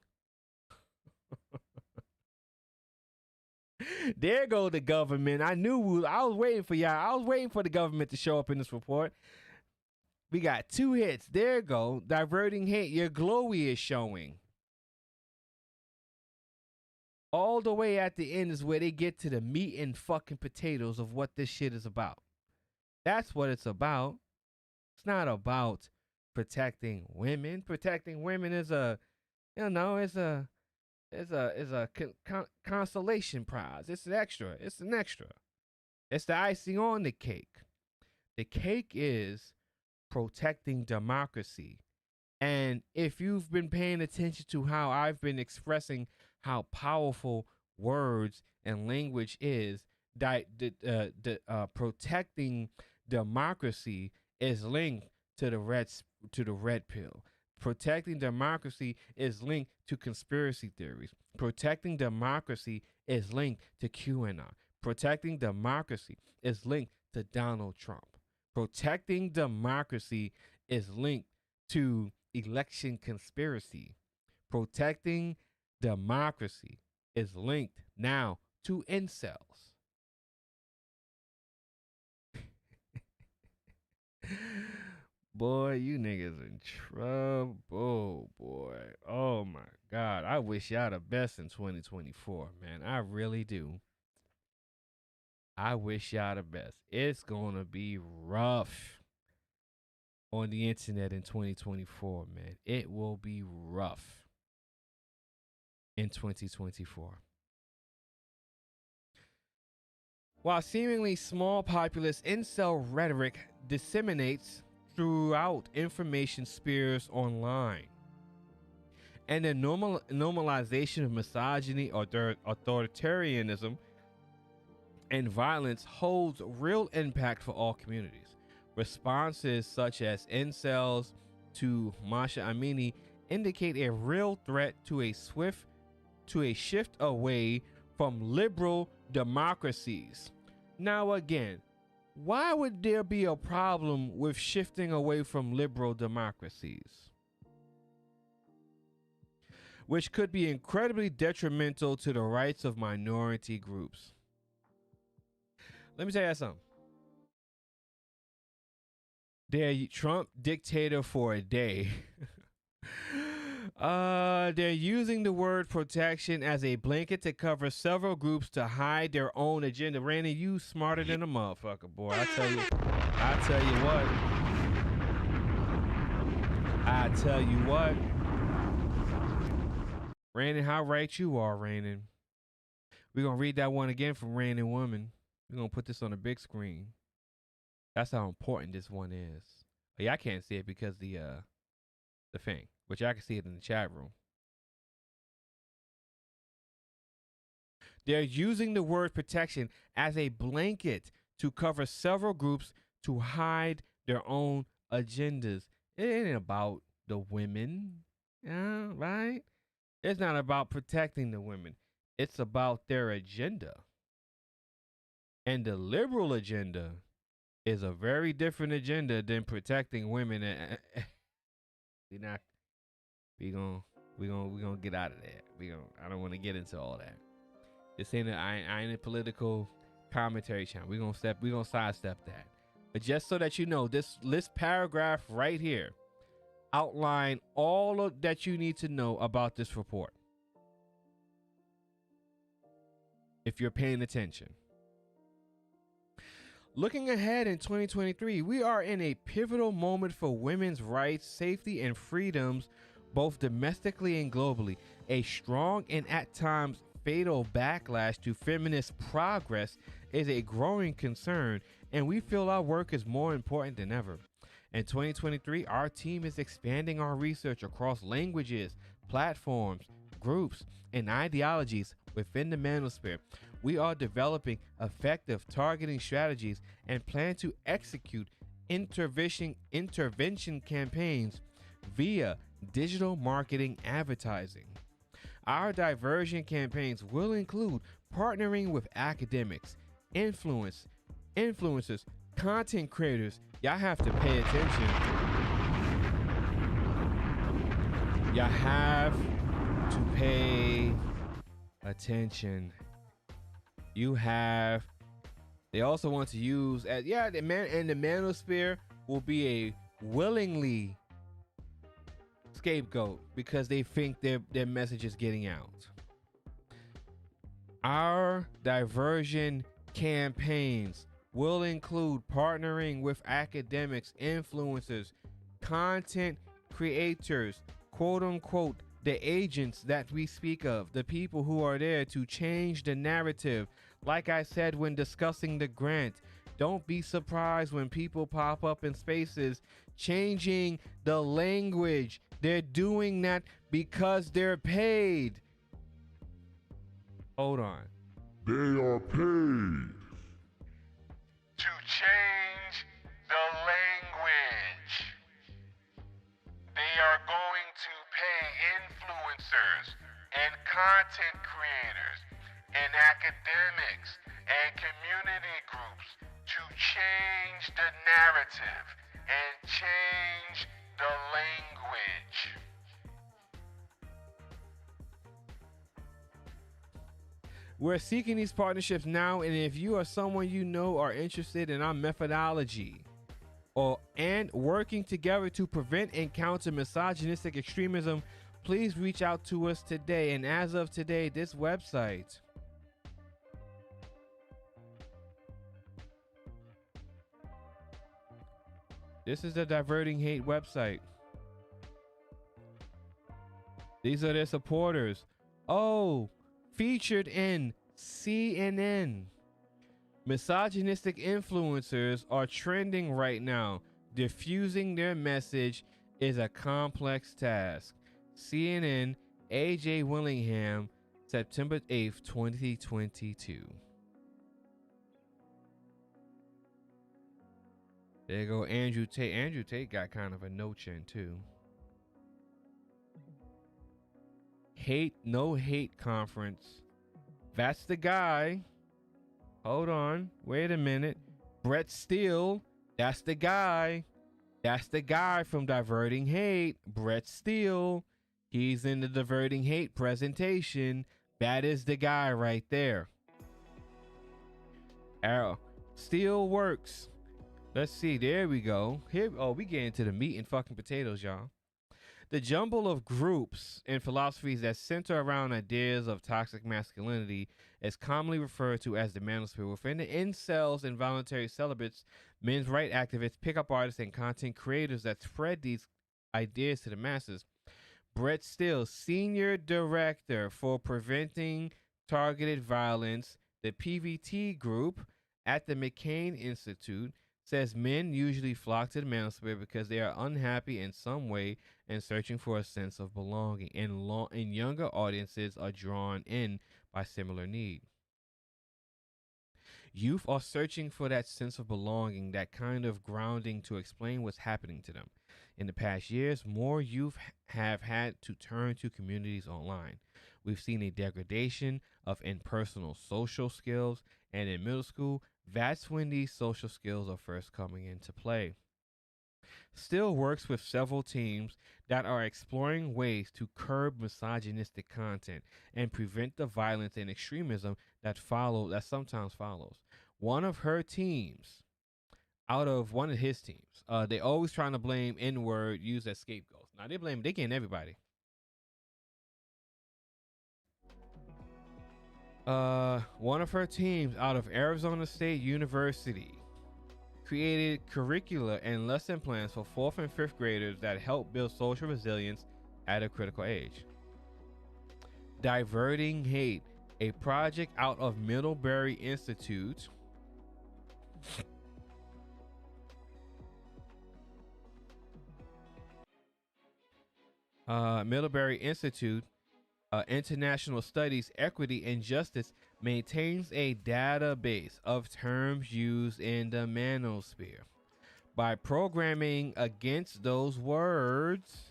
There go the government. I was waiting for y'all. I was waiting for the government to show up in this report. We got 2 hits. There go. Diverting Hate. Your glowy is showing. All the way at the end is where they get to the meat and fucking potatoes of what this shit is about. That's what it's about. It's not about protecting women. Protecting women is a consolation prize. It's an extra. It's an extra. It's the icing on the cake. The cake is protecting democracy. And if you've been paying attention to how I've been expressing how powerful words and language is, protecting democracy is linked to the red pill. Protecting democracy is linked to conspiracy theories. Protecting democracy is linked to QAnon. Protecting democracy is linked to Donald Trump. Protecting democracy is linked to election conspiracy. Protecting democracy is linked now to incels. Boy, you niggas in trouble, boy. Oh my God. I wish y'all the best in 2024, man. I really do. I wish y'all the best. It's gonna be rough on the internet in 2024, man. It will be rough in 2024. While seemingly small populist incel rhetoric disseminates throughout information spheres online, and the normalization of misogyny or authoritarianism and violence holds real impact for all communities. Responses such as incels to Masha Amini indicate a real threat to a shift away from liberal democracies. Now again, why would there be a problem with shifting away from liberal democracies? Which could be incredibly detrimental to the rights of minority groups. Let me tell you something. They're Trump dictator for a day. They're using the word protection as a blanket to cover several groups to hide their own agenda. Randy, you smarter than a motherfucker, boy. I tell you what. Randy, how right you are, Randy. We're going to read that one again from Randy Woman. We're going to put this on the big screen. That's how important this one is. Yeah, I can't see it because the thing, which I can see it in the chat room. They're using the word protection as a blanket to cover several groups to hide their own agendas. It ain't about the women, right? It's not about protecting the women. It's about their agenda. And the liberal agenda is a very different agenda than protecting women. We not we gonna get out of that. I don't want to get into all that. This ain't I ain't a political commentary channel. We gonna sidestep that. But just so that you know, this paragraph right here outline all of that you need to know about this report. If you're paying attention. Looking ahead in 2023, we are in a pivotal moment for women's rights, safety, and freedoms, both domestically and globally. A strong and at times fatal backlash to feminist progress is a growing concern, and we feel our work is more important than ever. In 2023, our team is expanding our research across languages, platforms, groups, and ideologies within the Manosphere. We are developing effective targeting strategies and plan to execute intervention campaigns via digital marketing advertising. Our diversion campaigns will include partnering with academics, influencers, content creators. Y'all have to pay attention. Y'all have to pay attention. They also want to use the Manosphere will be a willingly scapegoat because they think their message is getting out. Our diversion campaigns will include partnering with academics, influencers, content creators, quote unquote, the agents that we speak of, the people who are there to change the narrative. Like I said when discussing the grant, don't be surprised when people pop up in spaces changing the language. They're doing that because they're paid. Hold on. They are paid to change the language. They are going to pay influencers and content creators and academics and community groups to change the narrative and change the language. We're seeking these partnerships now, and if you or someone you know are interested in our methodology and working together to prevent and counter misogynistic extremism, please reach out to us today. And as of today, this website this is the Diverting Hate website. These are their supporters. Oh, featured in CNN. Misogynistic influencers are trending right now. Diffusing their message is a complex task. CNN, AJ Willingham, September 8th, 2022. There you go, Andrew Tate. Andrew Tate got kind of a no chin too. No hate conference. That's the guy. Hold on. Wait a minute. Brett Steele. That's the guy. That's the guy from Diverting Hate. Brett Steele. He's in the Diverting Hate presentation. That is the guy right there. Arrow. Steele works. Let's see. There we go. Here. Oh, we get into the meat and fucking potatoes, y'all. The jumble of groups and philosophies that center around ideas of toxic masculinity is commonly referred to as the Manosphere. Within the incels and voluntary celibates, men's rights activists, pickup artists, and content creators that spread these ideas to the masses. Brett Steele, Senior Director for Preventing Targeted Violence, the PVT Group at the McCain Institute, says men usually flock to the manosphere because they are unhappy in some way and searching for a sense of belonging, and younger audiences are drawn in by similar need. Youth are searching for that sense of belonging, that kind of grounding to explain what's happening to them. In the past years, more youth have had to turn to communities online. We've seen a degradation of impersonal social skills, and in middle school, that's when these social skills are first coming into play. Still works with several teams that are exploring ways to curb misogynistic content and prevent the violence and extremism that sometimes follows. One of her teams, out of one of his teams, they always trying to blame N-word used as scapegoats. Now they getting everybody. One of her teams out of Arizona State University created curricula and lesson plans for 4th and 5th graders that help build social resilience at a critical age. Diverting Hate, a project out of Middlebury Institute, International Studies, Equity, and Justice maintains a database of terms used in the manosphere. By programming against those words,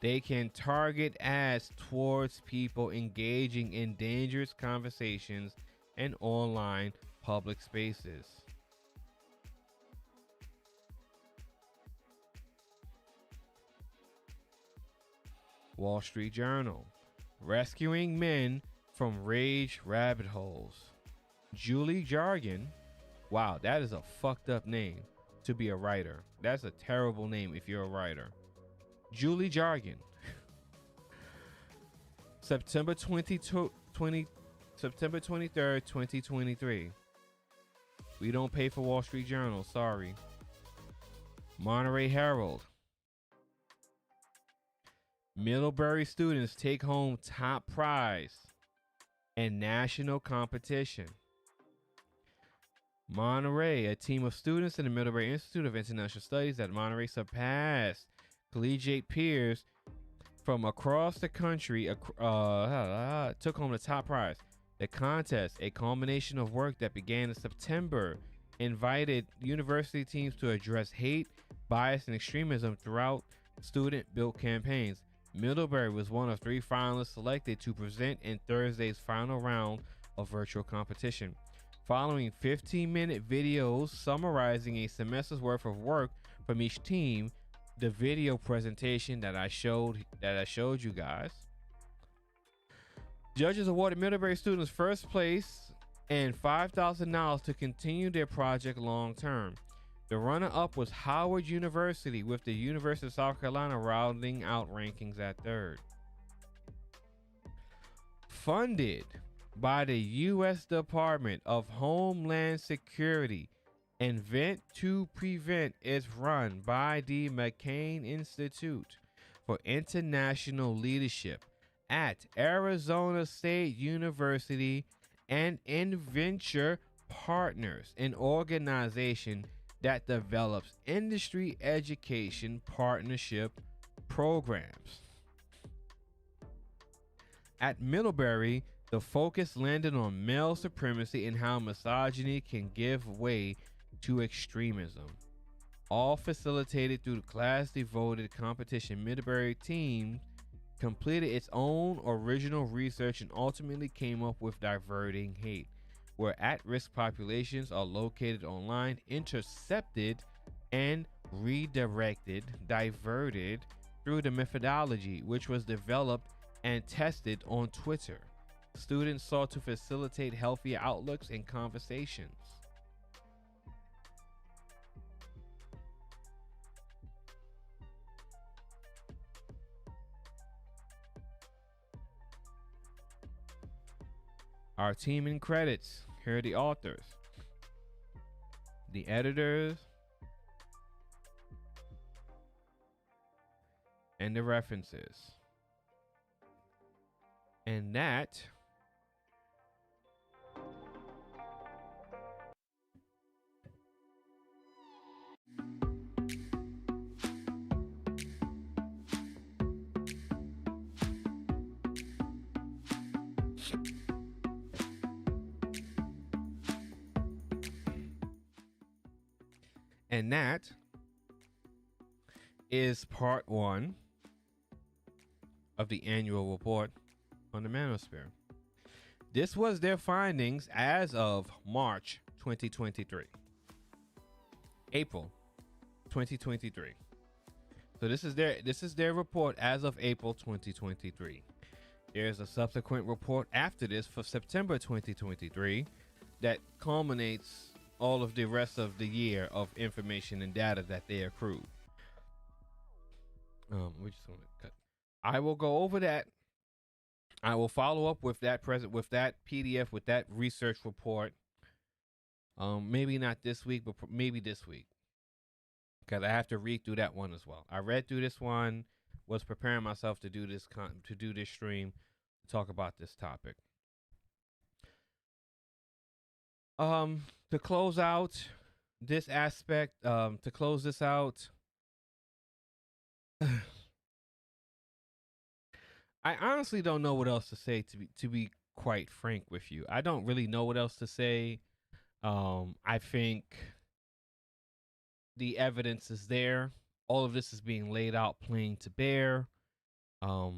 they can target ads towards people engaging in dangerous conversations and online public spaces. Wall Street Journal. Rescuing men from rage rabbit holes. Julie Jargon. Wow, that is a fucked up name to be a writer. That's a terrible name if you're a writer. Julie Jargon. September 23rd, 2023. We don't pay for Wall Street Journal, sorry. Monterey Herald. Middlebury students take home top prize in national competition. Monterey, a team of students in the Middlebury Institute of International Studies at Monterey surpassed collegiate peers from across the country, took home the top prize. The contest, a culmination of work that began in September, invited university teams to address hate, bias, and extremism throughout student-built campaigns. Middlebury was one of 3 finalists selected to present in Thursday's final round of virtual competition. Following 15-minute videos summarizing a semester's worth of work from each team, the video presentation that I showed you guys, judges awarded Middlebury students first place and $5,000 to continue their project long term. The runner-up was Howard University, with the University of South Carolina rounding out rankings at 3rd. Funded by the U.S. Department of Homeland Security, Invent to Prevent is run by the McCain Institute for International Leadership at Arizona State University and InVenture Partners, an organization that develops industry education partnership programs. At Middlebury, the focus landed on male supremacy and how misogyny can give way to extremism. All facilitated through the class-devoted competition, Middlebury team completed its own original research and ultimately came up with Diverting Hate, where at-risk populations are located online, intercepted, and diverted through the methodology, which was developed and tested on Twitter. Students sought to facilitate healthier outlooks and conversations. Our team in credits. Here are the authors, the editors, and the references. And that And that is part 1 of the annual report on the Manosphere. This was their findings as of March 2023. April 2023. So this is their report as of April 2023. There's a subsequent report after this for September 2023 that culminates all of the rest of the year of information and data that they accrued. We just want to cut. I will go over that. I will follow up with that PDF, with that research report. Maybe not this week, but maybe this week, because I have to read through that one as well. I read through this one, was preparing myself to do this stream, to talk about this topic. To close out this aspect, to close this out, I honestly don't know what else to say, to be quite frank with you. I don't really know what else to say. I think the evidence is there. All of this is being laid out plain to bear. I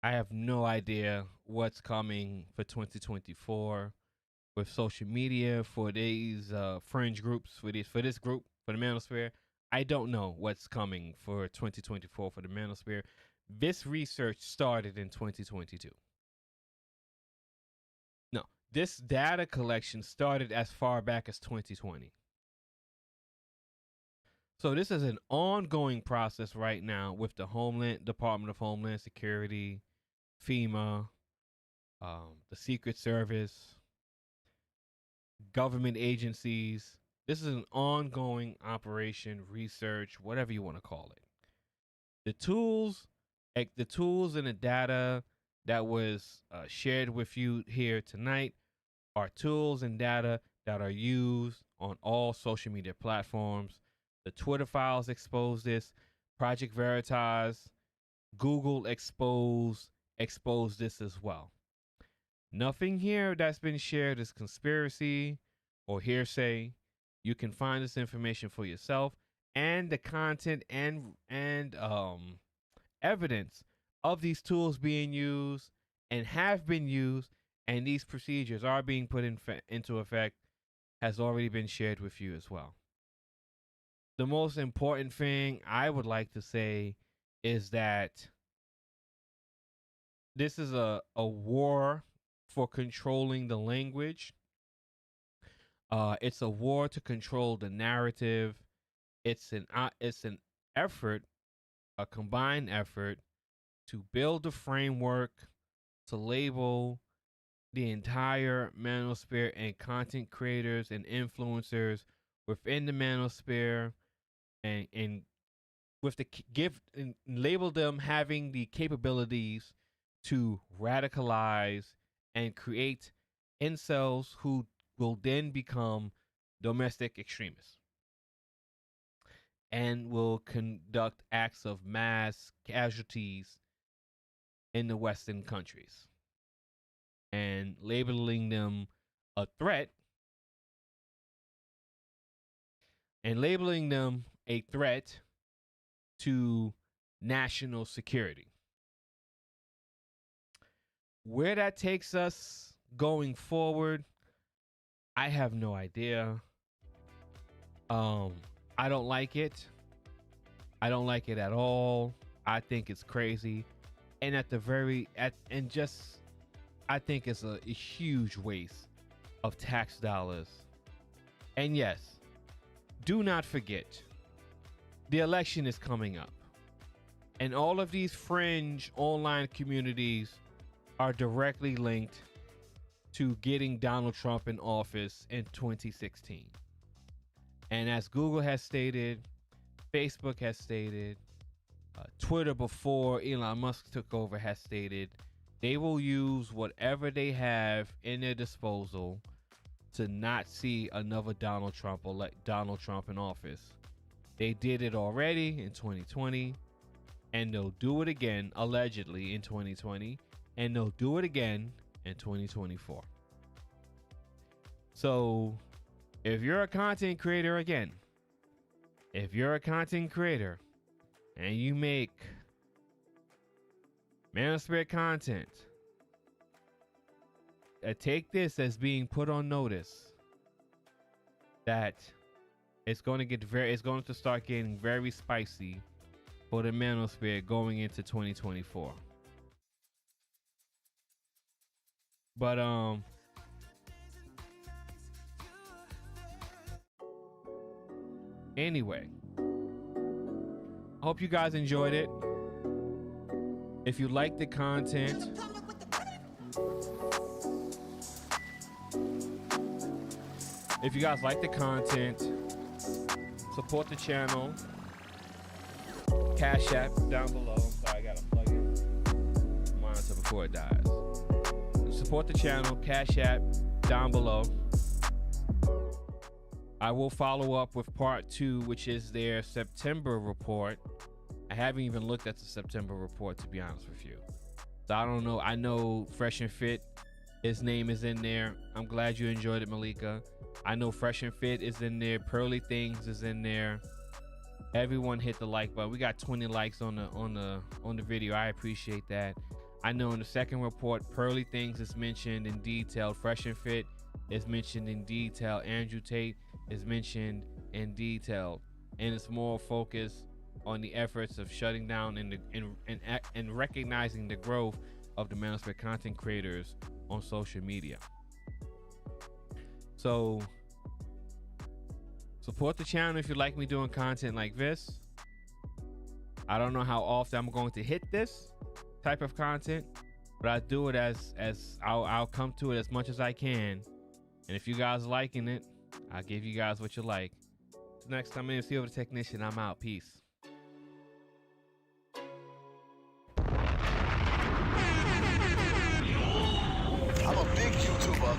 have no idea what's coming for 2024 with social media, for these fringe groups, for this group, for the Manosphere. I don't know what's coming for 2024 for the Manosphere. This research started in 2022. No, this data collection started as far back as 2020. So this is an ongoing process right now with the Department of Homeland Security, FEMA, the Secret Service, government agencies. This is an ongoing operation, research, whatever you want to call it. The tools and the data that was shared with you here tonight are tools and data that are used on all social media platforms. The Twitter files expose this. Project Veritas, Google exposed this as well. Nothing here that's been shared is conspiracy or hearsay. You can find this information for yourself, and the content and evidence of these tools being used and have been used, and these procedures are being put into effect, has already been shared with you as well. The most important thing I would like to say is that this is a war for controlling the language. It's a war to control the narrative. It's an effort, a combined effort, to build a framework to label the entire Manosphere and content creators and influencers within the Manosphere, and with the and label them having the capabilities to radicalize and create incels who will then become domestic extremists and will conduct acts of mass casualties in the Western countries, and labeling them a threat, to national security. Where that takes us going forward, I have no idea. I don't like it. I don't like it at all. I think it's crazy, and I think it's a huge waste of tax dollars. And yes, do not forget, the election is coming up, and all of these fringe online communities are directly linked to getting Donald Trump in office in 2016. And as Google has stated, Facebook has stated, Twitter before Elon Musk took over has stated, they will use whatever they have in their disposal to not see another Donald Trump in office. They did it already in 2020, and they'll do it again, allegedly, in 2020. and they'll do it again in 2024. So if you're a content creator again, if you're a content creator and you make Manosphere content, take this as being put on notice that it's going to start getting very spicy for the Manosphere going into 2024. But anyway, I hope you guys enjoyed it. If you like the content, if you guys like the content, support the channel. Cash App down below. Sorry, I gotta plug in the monitor before it dies. Support the channel. Cash App down below. I will follow up with part 2, which is their September report. I haven't even looked at the September report, to be honest with you. So I don't know. I know Fresh and Fit, his name is in there. I'm glad you enjoyed it, Malika. I know Fresh and Fit is in there. Pearly Things is in there. Everyone hit the like button. We got 20 likes on the video. I appreciate that. I know in the second report, Pearly Things is mentioned in detail. Fresh and Fit is mentioned in detail. Andrew Tate is mentioned in detail, and it's more focused on the efforts of shutting down and recognizing the growth of the Manosphere content creators on social media. So support the channel if you like me doing content like this. I don't know how often I'm going to hit this type of content, but I do it as I'll come to it as much as I can. And if you guys liking it, I'll give you guys what you like. So next time, I'm the Technician. I'm out. Peace. I'm a big YouTuber.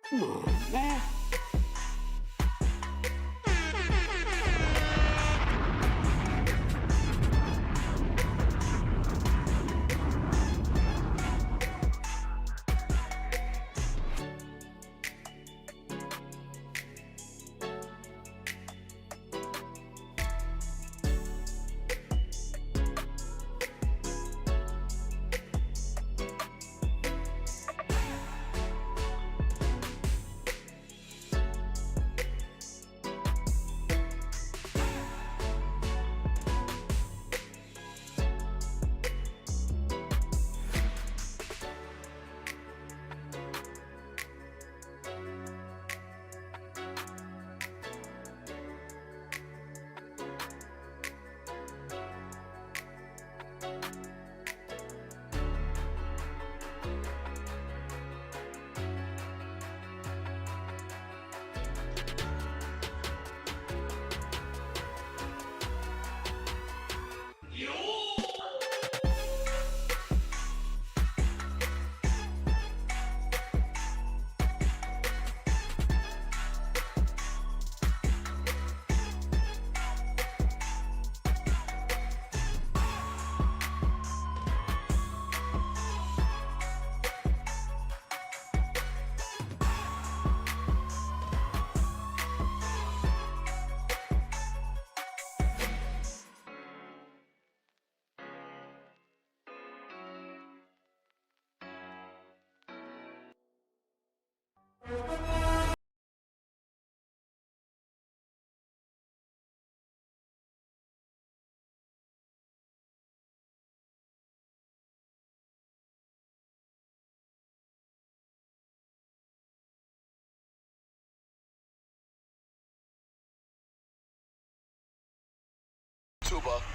Come on, man. YouTuber.